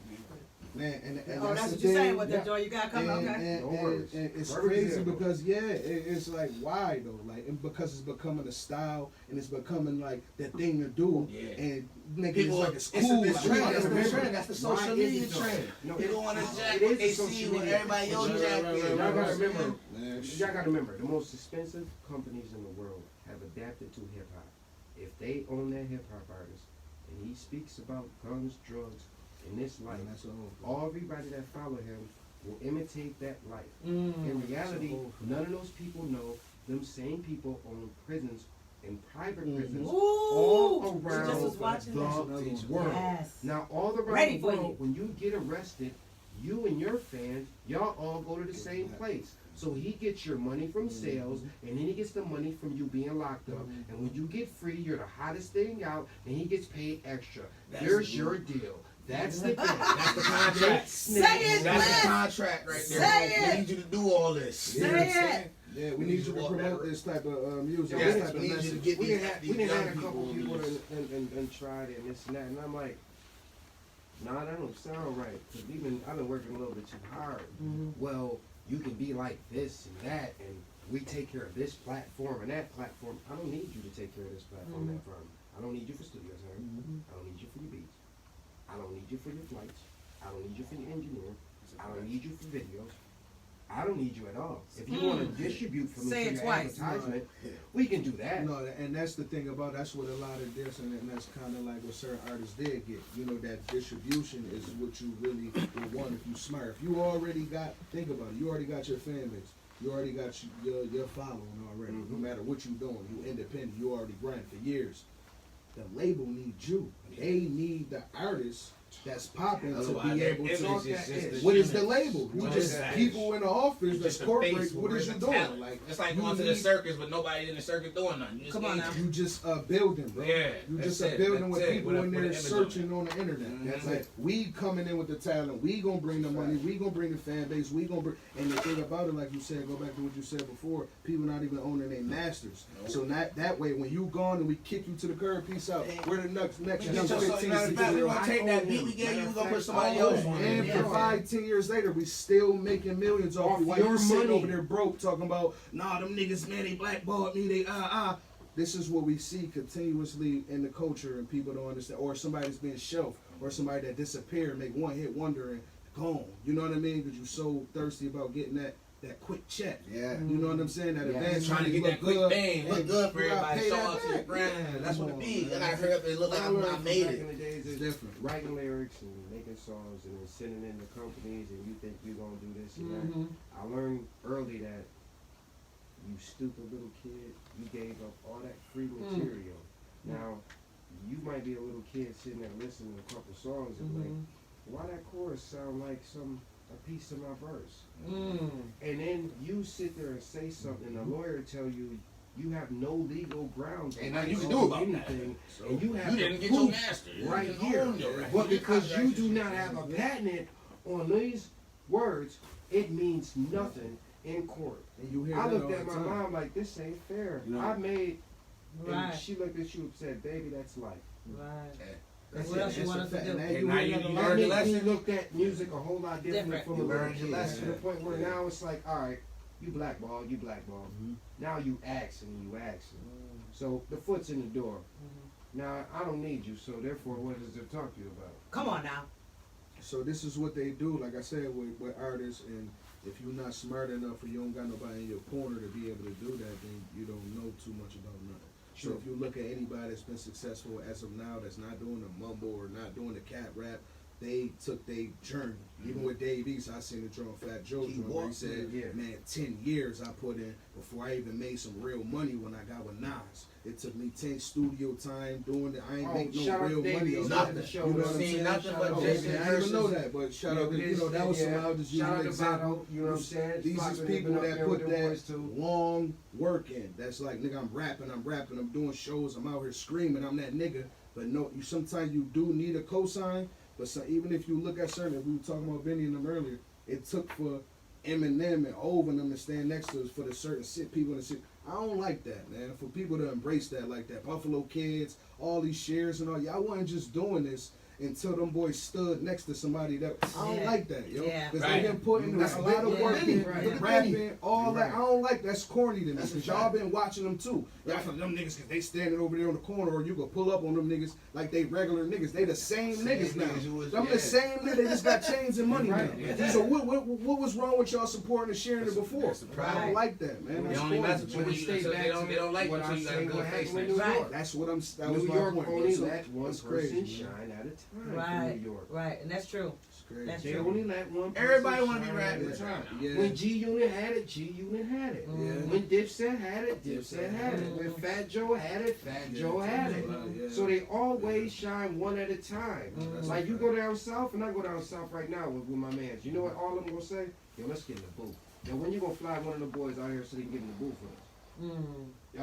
Man, and Oh, that's that's the what you're saying thing. with the door you got coming. And, Okay. and, No and, worries. and it's Perfect crazy example. because it's like why though, like, and because it's becoming a style and it's becoming like the thing to do, Yeah. and niggas People, like it's cool. the like, trend. we That's gotta the remember. trend. That's the social Why is media it though? trend. No, People want to jack it what is they a social see, what media. everybody else Right, jack right, is. right, Y'all gotta right. remember, Man, y'all gotta remember, the most expensive companies in the world have adapted to hip hop. If they own that hip hop artist and he speaks about guns, drugs, in this life, Man, that's a whole- everybody that follow him will imitate that life. Mm. In reality, So- none of those people know them same people own prisons and private Mhm. prisons Ooh. all We around just was watching the that. world. Yes. Now, all around Ready the for world, you. when you get arrested, you and your fans, y'all all go to the same place. So he gets your money from sales, and then he gets the money from you being locked up. And when you get free, you're the hottest thing out, and he gets paid extra. There's your deal. That's the thing. That's the contract. Say it, That's Bless. the contract right there. Say We it. need you to do all this. Say it. Yeah, we need you to promote this type of music. Yeah, this we type of need you to message. get We these, didn't have, these we didn't young have a couple people on this. and tried it and this and that, and I'm like, nah, that don't sound right. Cause I've been working a little bit too hard. Well, you can be like this and that, and we take care of this platform and that platform. I don't need you to take care of this platform, that firm. I don't need you for studio time. I don't need you for your beats. I don't need you for your flights. I don't need you for your engineering. I don't need you for videos. I don't need you at all. If you want to distribute for me Say for it your twice. advertisement, we can do that. No, and that's the thing about that's what a lot of this, and that's kind of like what certain artists did get. You know, that distribution is what you really will want if you smart. If you already got, think about it, you already got your fan base. You already got your following already. No matter what you're doing, you independent. You already grind for years. The label needs you. They need the artist that's popping to Otherwise, be able it's to. all just the What is the shit. label? You Just just that. people in the office It's that's just a corporate. face What with is you a doing? talent. Like It's like you going to the need- circus, but nobody in the circus doing nothing. You just Come on engage. now. You just a building, bro. Yeah, You that's just a it. building with That's it. people With a- in there with an image searching on the internet. Mhm. That's like we coming in with the talent. We gonna bring the money. We gonna bring the fan base. We gonna bring. And the thing about it, like you said, go back to what you said before. People not even owning their masters. Nope. So not that way. When you gone and we kick you to the curb, peace out. We're the next We young get your 15, matter of fact, we 16-year-old. gonna take that beat we gave you, we gonna put somebody else on it. And for 5-10 years later, we still making millions off Off you. While your you sitting money. over there broke, talking about, nah, them niggas, man, they blackballed me, they This is what we see continuously in the culture, and people don't understand. Or somebody that's being shelved, or somebody that disappeared, make one hit wonder and gone. You know what I mean? Because you're so thirsty about getting that quick check. Yeah. You know what I'm saying? That Yeah. advance Trying to get look that quick good, thing, look and good for you gotta everybody, pay show that off to your back. brand. That's what it Come be. on, And I man. heard it look like I Back made in it. the days, It's different. writing lyrics and making songs and then sending in to companies and you think you're gonna do this and that. I learned early that you stupid little kid, you gave up all that free material. Now, you might might be a little kid sitting there listening to a couple songs and like, why that chorus sound like a piece of my verse? And then you sit there and say something, and the lawyer tell you you have no legal grounds. Ain't nothing you can do about anything, and you have You the didn't get your proof master. right You here. own your right. But because you do not have a patent on these words, it means nothing in court. And you hear I that looked all at the my time. mom like, this ain't fair. You know- I made, Right. and she looked at you and said, baby, that's life. Right. That's What it. else you That's want a us to fact. do? And now And you now hear you- that a you lot. That learned your made me lesson. look at music a whole lot different Different. from a You little learned your kid. lesson. To the point where Yeah. now it's like, all right, you blackball. Now you asking. So the foot's in the door. Now I don't need you, so therefore what does it talk to you about? Come on now. So this is what they do, like I said, with artists, and if you're not smart enough or you don't got nobody in your corner to be able to do that, then you don't know too much about nothing. So Sure. if you look at anybody that's been successful as of now, that's not doing the mumble or not doing the cat rap, they took their journey. Even with Dave East, I seen the drum Fat Joe He drum where he walked said, it, yeah. man, 10 years I put in before I even made some real money when I got with Nas. It took me 10 studio time doing it. I ain't make no shout out real Dave money East on Nothing. that. show. You know what I'm Seen saying? nothing but Oh, Jason man, I didn't even know versus- that, but shout out to, this, that was some, yeah. I'll just use Shout an out to example. Vato, you know what I'm saying? These Flock is been people up that there with put them that boys, too. long work in. That's like, nigga, I'm rapping, I'm doing shows, I'm out here screaming, I'm that nigga. But no, you sometimes you do need a cosign. But so, even if you look at certain, we were talking about Benny and them earlier, it took for Eminem and Hov and them to stand next to us for the certain people in the city. I don't like that, man. For people to embrace that like that. Buffalo Kids, all these shares and all. Y'all wasn't just doing this until them boys stood next to somebody that I don't Yeah. like that, yo. Yeah. Because Right. they been putting That's a lot of Benny, work Benny, in, right. the Look at rapping, all You're that. right. I don't like that's corny to me. That's a Because y'all fact. been watching them too. Y'all from them niggas because they standing over there on the corner, or you can pull up on them niggas like they regular niggas. They the same niggas now. niggas who was- Them yeah. the same niggas. They just got chains and money Right. now. Yeah. So what was wrong with y'all supporting and sharing it before? that's the problem. I don't like that, man. They That's only corny. mess with you When when you you stay so back they don't to like what you, so I you gotta say, go what face happened in that. New Right. York. That was New my York point. only So, let one that's person crazy, man. shine at a time Right. in New York. Right. And that's true. It's crazy. That's They true. only let one person Everybody wanna be shine rapping. at a time. Yeah. When G Unit had it, G Unit had it. Yeah. When Dipset had it, Dipset had it. When Fat Joe had it, Fat Joe had it. Yeah. So they always shine one at a time. That's Like a you fact. go down south, and I go down south right now with my mans. You know what all of them gonna say? Yo, let's get in the booth. Yo, when you gonna fly one of the boys out here so they can get in the booth with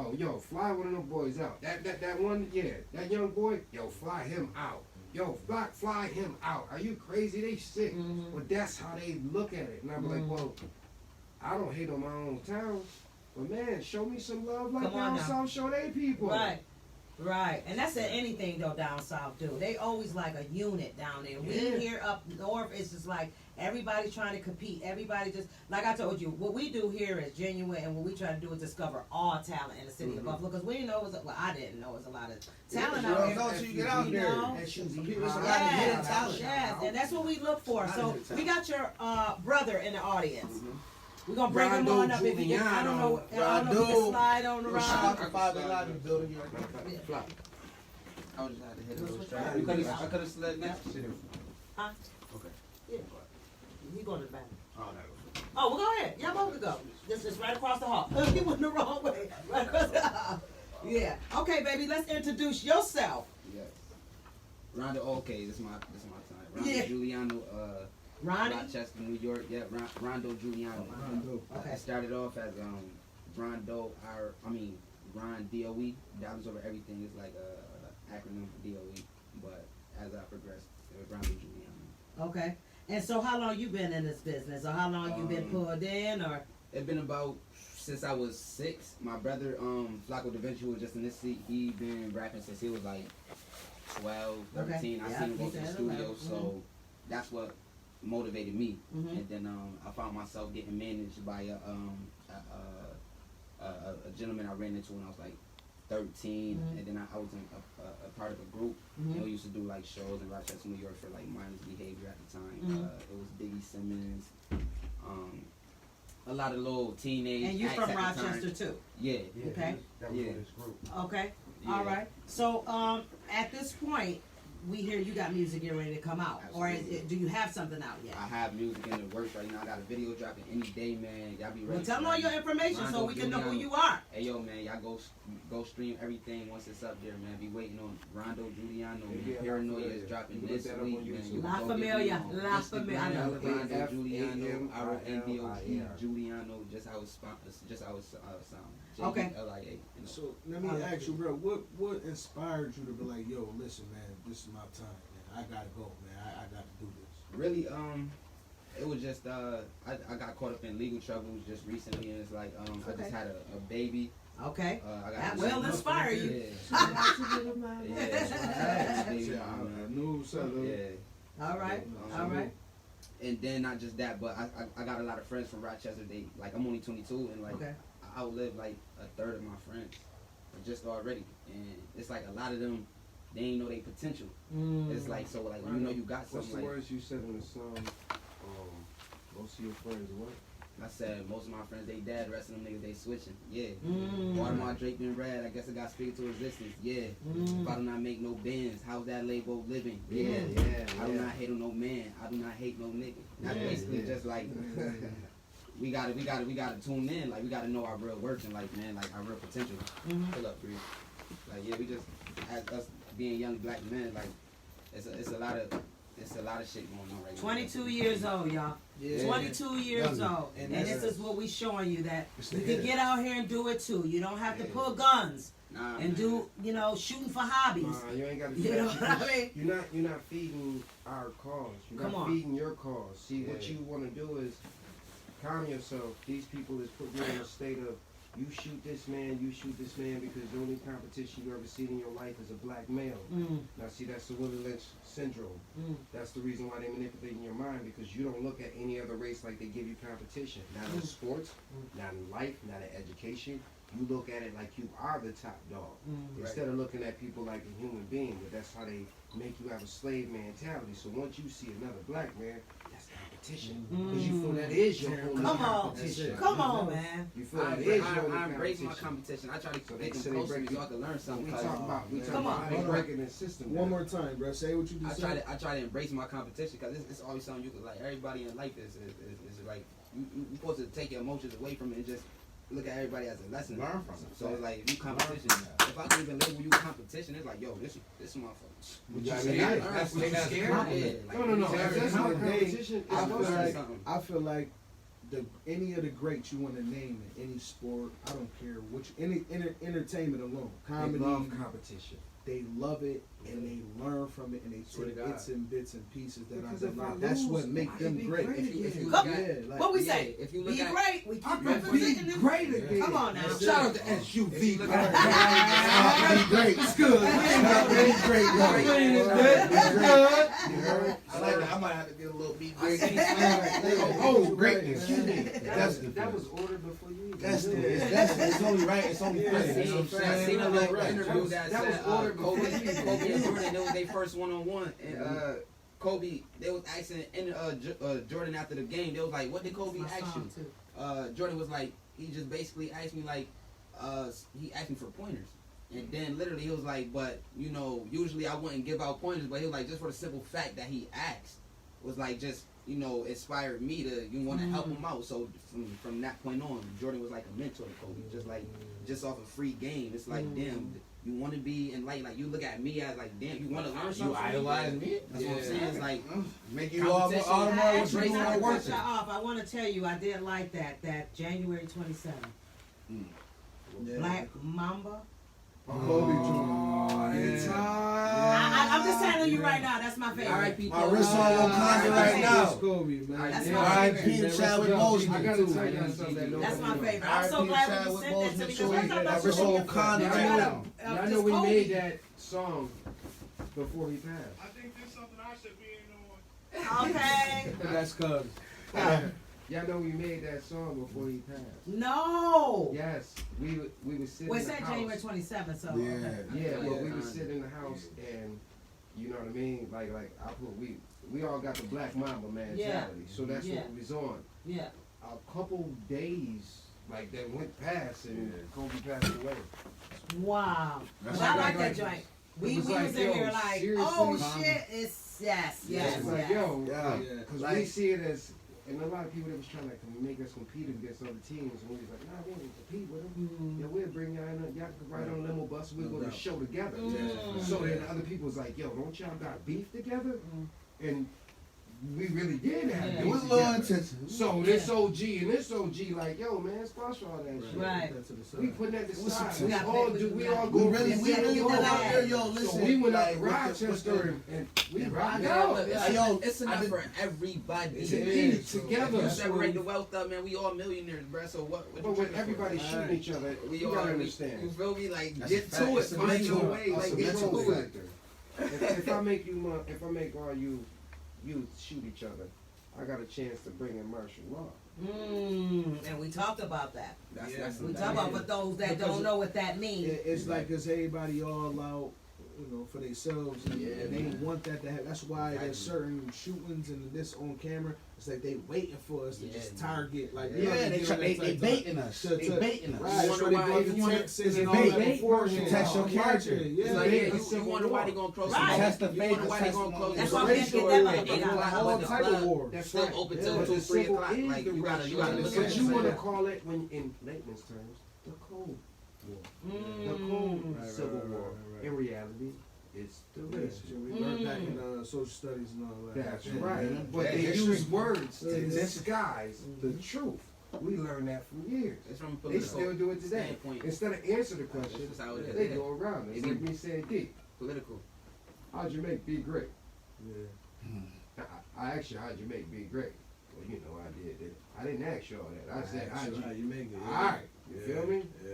us? Yo, fly one of them boys out. That one, yeah, that young boy, yo, fly him out. Yo, fly him out. Are you crazy? They sick. But that's how they look at it. And I'm like, well, I don't hate on my own town. But man, show me some love like Come on down now. south, show they people. Right. Right. And that's anything though down south do. They always like a unit down there. We Yeah. here up north, it's just like everybody's trying to compete. Everybody just like I told you, what we do here is genuine, and what we try to do is discover all talent in the city of Buffalo. Because we didn't know it was I didn't know it was a lot of talent You out don't here. know till you get out You there. know? That should be People, it's a lot of high. hidden Yes, talent. yes, and that's what we look for. So hidden we got your brother in the audience. We're gonna bring him Rondo on up if you can. I don't know if you can Rondo. slide on the Yo, shout out round. to 5 Live in the building here. Flop. I was just had to hit What's those with straight. that? You could have, I could have slid next. Huh? Okay. Yeah. You go to the back. Oh, no. Oh, well, go ahead. Y'all both can go. This is right across the hall. He went the wrong way. Right across the hall. Yeah. Okay, baby. Let's introduce yourself. Yes. Rondo. Okay, this is my time. Rondo Yeah. Giuliano. Ronnie. Rochester, New York. Yeah, Rondo Giuliano. Okay. I started off as Rondo. Ron DOE. Dollars over everything is like a acronym for DOE. But as I progressed, it was Rondo Giuliano. Okay. And so, how long you been in this business, or how long you been pulled in, or? It's been about since I was 6. My brother, Flacco Davinci, who was just in this seat, he been rapping since he was like 12, 13. Okay. I Yeah, seen him go he to the said studio, 11. so that's what motivated me. Mhm. And then I found myself getting managed by a gentleman I ran into when I was like 13, Mhm. and then I was in a part of a group. Mhm. And we used to do like shows in Rochester, New York for like mindless behavior at the time. Mhm. It was Biggie Simmons, a lot of little teenage. And you acts from at the time. Rochester too? Yeah. Okay. That was Yeah. with his group. Okay. Yeah. All right. So, at this point, we hear you got music getting ready to come out, or do you have something out yet? I have music in the works right now. I got a video dropping any day, man. Y'all be ready. Well, tell them all your information so we can know who you are. Hey, yo, man, y'all go stream everything once it's up there, man. Be waiting on Rondo Giuliano. Yeah, Paranoia is dropping you this look that up week, on man. YouTube. You La go Familia, get me on La Instagram, Familia. Rondo Giuliano, F-A-M-I-L-I-A-R. Giuliano, just how it's sound. Okay. J-U-L-I-A. You know. So let me ask you, bro, what inspired you to be like, yo, listen, man, this is my time, man. I gotta go, man. I gotta do this. Really, it was just I got caught up in legal troubles just recently, and it's like I just had a baby. Okay. I got That will inspire you. Yeah. Yeah. I knew something. Yeah. All right. All right. And then not just that, but I got a lot of friends from Rochester. They like I'm only 22, and like Okay. I outlived like a third of my friends just already, and it's like a lot of them they ain't know their potential. It's like so like when you know you got What's something. the Like, words you said in the song? Most of your friends what? I said most of my friends they dead, rest of them niggas they switching. Yeah. Mm. Watermark draped in red. I guess it got speaking to existence. Yeah. If I do not make no bands, how's that label living? Yeah. I do not hate on no man. I do not hate no nigga. That's basically just like we gotta tune in. Like we gotta know our real worth and like man, like our real potential. Pull up, Bree. Like yeah, we just as us being young black men, like it's a lot of shit going on right now. 22 years old, y'all. Yeah. 22 years old. And this is what we showing you that you can get out here and do it too. You don't have to pull guns and do, shooting for hobbies. You ain't got to. You know what I mean? You're not feeding our cause. You're not feeding your cause. See, what you want to do is calm yourself. These people is putting you in a state of you shoot this man because the only competition you ever seen in your life is a black male. Now see, that's the Willie Lynch syndrome. That's the reason why they manipulating your mind, because you don't look at any other race like they give you competition. Not in sports, not in life, not in education. You look at it like you are the top dog. Instead of looking at people like a human being, but that's how they make you have a slave mentality. So once you see another black man, that's competition. Because you feel that is your only competition. Come on, man. You feel that is your only I embrace my competition. competition. I try to So get they them close to me break so I can learn something. We talk about on. breaking the system. One more time, bro. Say what you just said. I try to embrace my competition because it's always something you could like. Everybody in life is like you're supposed to take your emotions away from it and just look at everybody as a lesson. Learn from it. So it's like if you competition, if I can even label you competition, it's like yo, this motherfucker. That's what you scared. No. That's not competition. I feel like any of the greats you want to name in any sport, I don't care which, any entertainment alone, comedy, They love competition. they love it and they learn from it and they Swear to take God. bits and bits and pieces that Because I if I love. That's lose, what I make can them be great. great If again. you, Come- yeah, like, What we Yeah, say? if you Be look at great. We keep I'm representing this. great again. Come on now. Shout out to SUV. Look be great. It's good. It's great. I like that. I might have to get a little beat. Oh, greatness. That's the That was ordered before you even That's knew it. it's only right. It's only fair. You know what I'm I saying? seen a little Right. interview that That was said ordered Kobe before you even and knew. Jordan, that was their first one-on-one, and Kobe, they was asking Jordan after the game, they was like, what did Kobe ask you? Jordan was like, he just basically asked me like, he asked me for pointers. And then literally he was like, but usually I wouldn't give out pointers, but he was like, just for the simple fact that he asked was like just inspired me to want to help him out. So from that point on, Jordan was like a mentor to Kobe, just off a free game. It's like damn, you want to be enlightened. Like you look at me as like damn, you want to learn something. You idolize me? That's what I'm saying. It's like Make you all more I embrace actually my want to work. cut you off. I want to tell you, I did like that January 27th. Black Mamba. Kobe Jr. I'm just telling you right now, that's my favorite. R.I.P. My wrist on Wakanda right now. Kobe, man. That's Yeah. my R.I.P. favorite. Chadwick Boseman. I gotta tell you something. That's my favorite. I'm so R.I.P. glad when you Chadwick sent that to me because Boseman. I thought That that's wrist on what Wakanda you right now. Y'all know we made that song before he passed. I think there's something I should be in on. Okay. That's cuz. Y'all know we made that song before he passed. No. Yes, we was sitting Well, in it the said house. January 27th, so. Yeah. Okay. Yeah, well, we was sitting in the house and you know what I mean. Like I put we all got the Black Mamba mentality, so that's what we was on. Yeah. A couple days like that went past and Kobe passed away. Wow. That's But I like like- that joint. We was was like, in yo, here like, seriously, oh Mom? shit, it's yes. It's like, yo, Yeah. because we Like- see it as, and a lot of people that was trying to make us compete against other teams, and we was like, nah, we ain't compete with them. Yeah, we'll bring y'all in, y'all can ride on a limo bus, we're No going to doubt. show together. Mm. So then other people was like, yo, don't y'all got beef together? And we really did have Yeah. It beef was a little together. intense. So this OG and this OG, like, yo, man, sponsor all that shit. Right. We putting that It was aside. some- We all do. We all We go. really, we we had to really get went that out out. there, yo. Listen, So we went out like, to with the- Rochester and we and rocked Man, out. look, Hey, yo, it's I enough did- for everybody. It's It indeed is. together. You separate the wealth up, man. We all millionaires, bruh. So what you But when tripping for? everybody's shooting each other, We you all gotta You understand. feel me? Like That's a get fact. to it, It's a find mental- your way, it's like a get mental to it. factor. If I make all you shoot each other, I got a chance to bring in martial law. And we talked about that. That's We talk about for those that Because don't know what that means. It's like, cause everybody all out, for themselves, and Yeah, they man. want that to happen. That's why there's certain shootings and this on camera. It's like they waiting for us to Yeah, just man. target. Like, Yeah, they baiting us. To- They to- baiting us. Right, You that's wonder why they why brought if the you wanna- Texans it's and a all that bait. beforehand. Test your I'm character. watching, It's yeah. like, yeah, It's you civil wonder why war. they gonna close Right. some Test the You faith, wonder why they test gonna the close That's some why we racial gotta get that war. motherfucker Ain't out. gonna All lie, but type the of club war. That's still right. open Yeah. till But 2, the 3 civil o'clock. is Like the you gotta racial look war. at But it. you want to Yeah. call it in layman's terms the Cold War. The Cold Right, Civil right, War. right, right. In reality, it's the Yeah, racial. so we learned back in social studies and all that. That's Yeah. right. Yeah. But they Yeah. use words to Yeah. disguise the truth. We learned that from years. It's from a They political still do it today. standpoint. Instead of answer the question, That's just how it is. they go around. It's They like be- me saying, D, Political. how'd you make B great? Yeah. I asked you, how'd you make B great? Well, you know I did it. I didn't ask you all that. I said, how'd How you? you make it? All right. You feel me? Yeah,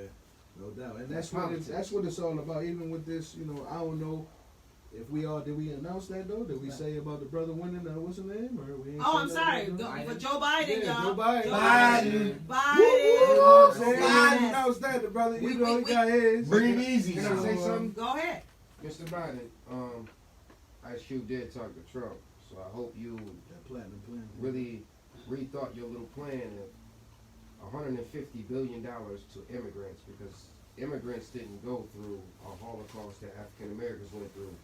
no doubt. And That's that's what it's all about. Even with this, I don't know if did we announce that though? Did we say about the brother winning? What's his name? Or we ain't Oh, say I'm that sorry. about Go, him? for Joe Biden, Yeah, y'all. Joe Biden. Biden. Biden. Say Yes. Biden announced that. The brother, We- he we- got his. Breathe easy. Can I say So, something? Go ahead. Mr. Biden, Ice Cube did talk to Trump, so I hope you That platinum plan. really rethought your little plan of $150 billion to immigrants, because immigrants didn't go through a Holocaust that African Americans went through.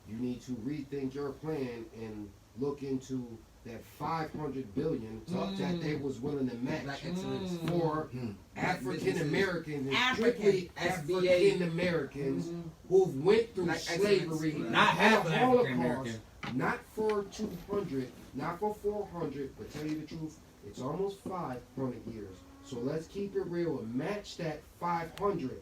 You need to rethink your plan and look into that $500 billion that they was willing to match Black excellence. for African Americans and strictly African. African Americans who've went through Black slavery, excellence. Not half and the African Holocaust, American. not for 200, not for 400, but tell you the truth, it's almost 500 years. So let's keep it real and match that 500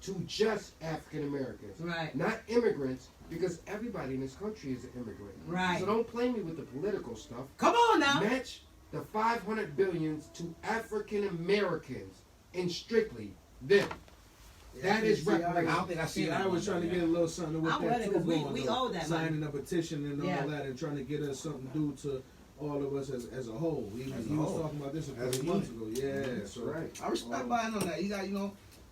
to just African Americans, Right. not immigrants, because everybody in this country is an immigrant. Right. So don't play me with the political stuff. Come on now. Match the 500 billions to African Americans and strictly them. That is See, I reparations. don't think I see See, that I was one, trying to man. get a little something with I'm that ready, too 'cause we going, owe though. that signing a petition and Yeah. all that, and trying to get us something due to all of us as a whole. He As a was whole. talking about this a As a couple months ago. Yeah, That's so right. I respect Biden on that. He got,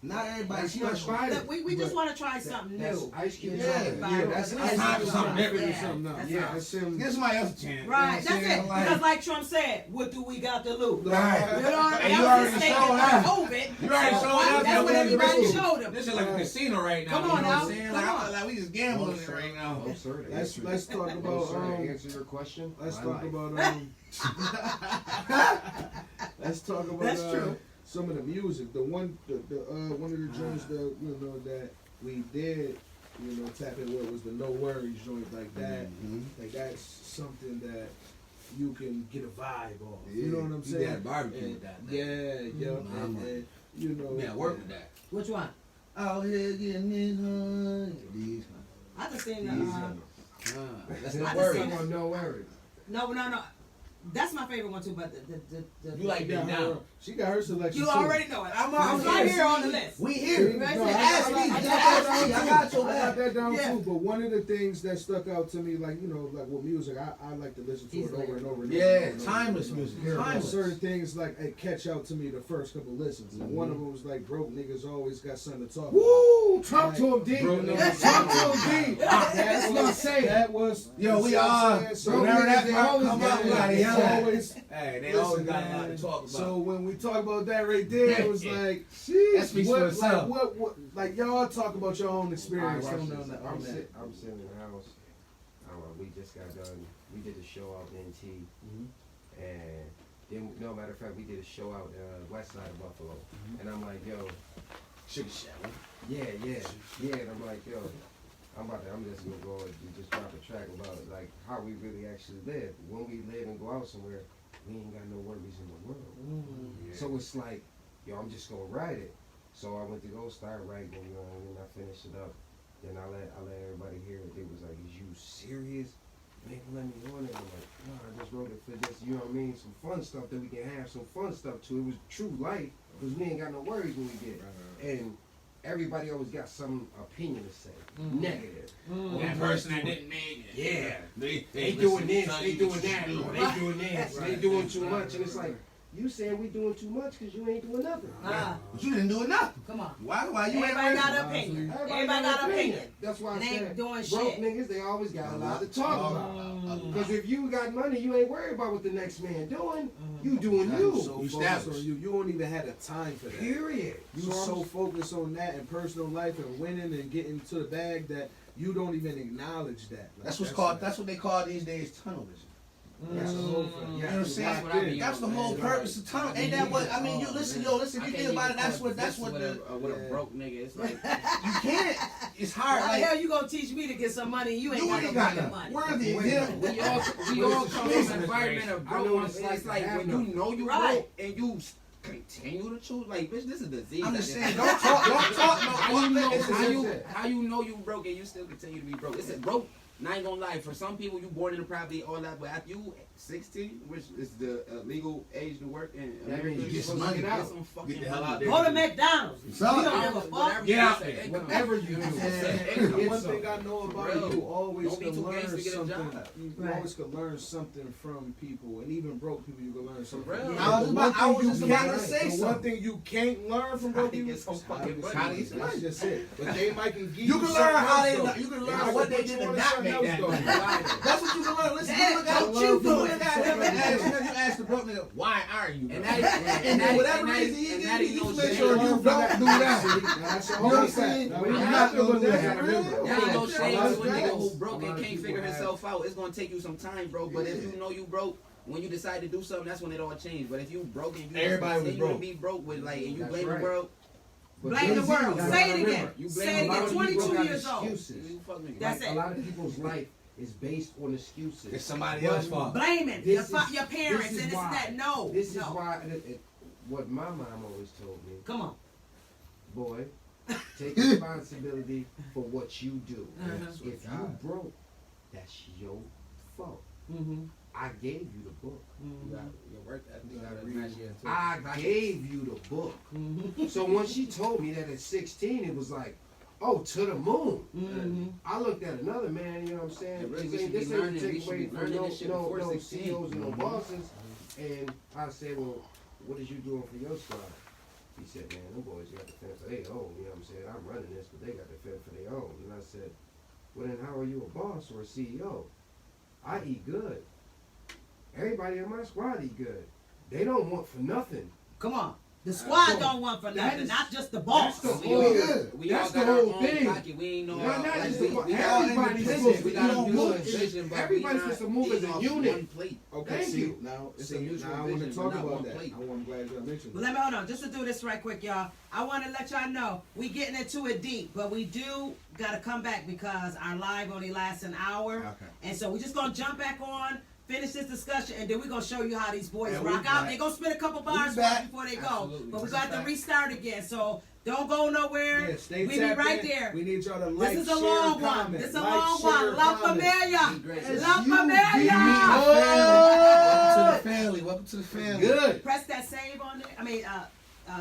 not everybody's That's not special. Biden. Look, we just want to try something That's new. Ice Cube. Yeah, talking. yeah, that's It's Ice time Cube for talking. something figure Yeah, something out. that's Yeah, all. that's him. Give somebody else a chance. Right, You know what I'm that's saying? it. Like- Because like Trump said, what do we got to lose? Right. You know what I mean? And you That was his already statement showed during us. COVID. You already So showed what? us That's that what we everybody risky. showed him. This is like a casino right now. Come you on know now. what I'm saying? Come Like, on. like we just gambling it right now. No, sir. to let's answer- talk no, about sir, to answer your question. let's my talk life. about let's talk about That's true. some of the music. The one of the joints that that we did tap in with was the No Worries joint, like that. Like that's something that you can get a vibe off. You know what I'm You saying? got a barbecue And with that. Yeah, and you know. Yeah, work with that. Which one? Out here getting it, honey. These, I just seen these, the, that's I the just word. seen Come on, no worries. no. That's my favorite one too, but the You like She got Big her, Down. she got her selection. you too. already know it. I'm I'm right here. here on the list. We here. You No, ready? Ask me. I Just got ask that me. down I too. got your I got back. that down Yeah. too. But one of the things that stuck out to me, like like with music, I like to listen to He's it over and over and over. Yeah, and over and over. timeless music. There are Timeless. certain things like it catch out to me the first couple listens. And one of them was like broke niggas always got something to talk about. Woo! Talk to him, D. Bro, no, Talk to him, D. That's one to say that was. Yo, we you know what are. I'm saying? So Whenever that they part always come got up, we gotta it's yell at it. always. Hey, they Listen, always got a lot man, to talk about. So when we talk about that right there, it was like, That speaks for what, itself. like, what, like y'all talk about your own experience Alright, on watch this. that. I'm sitting in the house. We just got done. We did a show out in NT, and then, no matter of fact, we did a show out west side of Buffalo. And I'm like, yo, Sugar Shack. yeah. And I'm like, yo, I'm just gonna go and just drop a track about like how we really actually live. When we live and go out somewhere, we ain't got no worries in the world. So it's like, yo, I'm just gonna write it. So I went to go start writing, and then I finished it up. Then I let everybody hear it. They was like, "Is you serious? You ain't gonna let me on it?" I'm like, "No, I just wrote it for this. You know what I mean? Some fun stuff that we can have. Some fun stuff too. It was true life because we ain't got no worries when we get it." And everybody always got some opinion to say, negative. That person that didn't make it. Yeah, They doing this, listen to they you, doing what that, you or doing. they doing this, they doing too much, and it's like, you saying we doing too much because you ain't doing nothing. But you didn't do enough. Come on. Why you ain't Everybody got ready? an opinion. Everybody Everybody got an opinion. That's why I And they ain't said doing broke shit. niggas, they always got a lot to talk about. Because if you got money, you ain't worried about what the next man doing. You doing You you. so focused on you. You don't even have the time for that. Period. You so focused on that and personal life and winning and getting to the bag that you don't even acknowledge that. Like, That's what they call these days tunnel vision. That's the whole thing. You know what I'm saying? That's what I mean. That's the whole purpose of tunnel. Ain't that what I mean? You listen, if you think about it, that's what with a broke nigga. It's like you can't. It's hard. How the Like hell you gonna teach me to get some money and you ain't you got ain't no got fucking none. money? Where the we all come from an environment of I know broke. it's It's like like to when have you know you Right. broke and you continue to choose. Like, bitch, this is a disease. I'm just at this saying, point. don't talk. No, How you know? listen, listen. How you know you broke and you still continue to be broke? It's a broke. And I ain't gonna lie. For some people, you born in the property, all that. But after you 16, which is the legal age to work in That America, means you get some supposed to money get get out. some fucking Get the hell money. out there. Go to McDonald's. So- You don't give a fuck. Whatever Get you out say, there. income. Whatever you do. One Income. thing I know about For it, real. you always Don't be can too learn gangster to get a something. job. You Right. always can learn something from people, and even broke people, you can learn something. real. from. Yeah. I was just about to say The one something. thing you can't learn from How broke to people get some is how to fucking get money. some money. That's just it. But they might can give You can learn something how they. else, though. You can They learn might what put they you did to on to not something make else, that though. money. That's what you can learn. Listen, Dad, you look at don't you do it. You ask the broke nigga, why are you? And broke? that, And then whatever reason he and give that you, is you no make shame. sure you don't do that. See, now that's a You know whole what I'm fact. saying? Now, We're we not have to gonna look do at that. it real. That ain't no Yeah. shame Yeah. to a nigga Yeah. who broke A lot and of can't people figure have- himself out. It's gonna take you some time, bro. But if you know you broke, when you decide to do something, that's when it all changed. But if you broke and you just Everybody was continue to broke. be broke with like, and you That's blame right. the world, But Blame the Jay-Z, world. you gotta Say it remember, again. you Say blame it a lot again. of 22 got years old. excuses. you fuck nigga. That's Like, it. a lot of people's life is based on excuses. It's somebody else's fault. Blaming This your, is- your parents this is and this why. and that. No. This no. is why, what my mom always told me, Come on. boy, take responsibility for what you do. Uh-huh. If you broke, that's your fault. Mm-hmm. I gave you the book. You got your work ethic. You gotta read match it. your I gave you the book. Mm-hmm. So when she told me that at 16, it was like, oh, to the moon. Mm-hmm. I looked at another man, you know what I'm saying? Yeah, really, we This should be ain't learning- to we take should away be from learning this shit before no 16. CEOs and no bosses. And I said, well, what is you doing for your squad? He said, man, them boys got to fend for their own. You know what I'm saying? I'm running this, but they got to fend for their own. And I said, well, then how are you a boss or a CEO? I eat good. Everybody in my squad eat good. They don't want for nothing. Come on. The squad So, don't want for that nothing, is- not just the boss. that's the We all, whole- we that's all the got our whole own thing. pocket. We ain't know. Not like, just we the- all everybody's independent. supposed We to got do a good. vision, but Everybody's we supposed to not move as eating a off unit. one plate. Okay, Thank see, you. now, It's a mutual now I want to vision, talk but not about one that. plate. I'm glad you mentioned Well, that. let me hold on. Just to do this right quick, y'all. I want to let y'all know we getting into it deep, but we do got to come back because our live only lasts an hour. Okay. And so we're just going to jump back on, finish this discussion, and then we're going to show you how these boys Yeah, we rock out. back. They're going to spit a couple bars back. before they go. Absolutely. But we We got to back. restart again. So don't go nowhere. Yeah, stay we be tapped right in. there. We need y'all to like, This is a share, long one. comment. This is a Like, long share, one. La comment. Familia. Be great. La You Familia. Welcome to the family. Welcome to the family. Good. Press that save on there. I mean,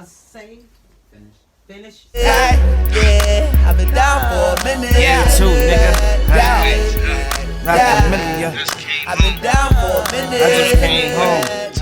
save. Finish. Finish. Yeah, I've been down for a minute. Yeah, too, nigga. Yeah, Lafamiliar. I've been down for a minute. I just came home.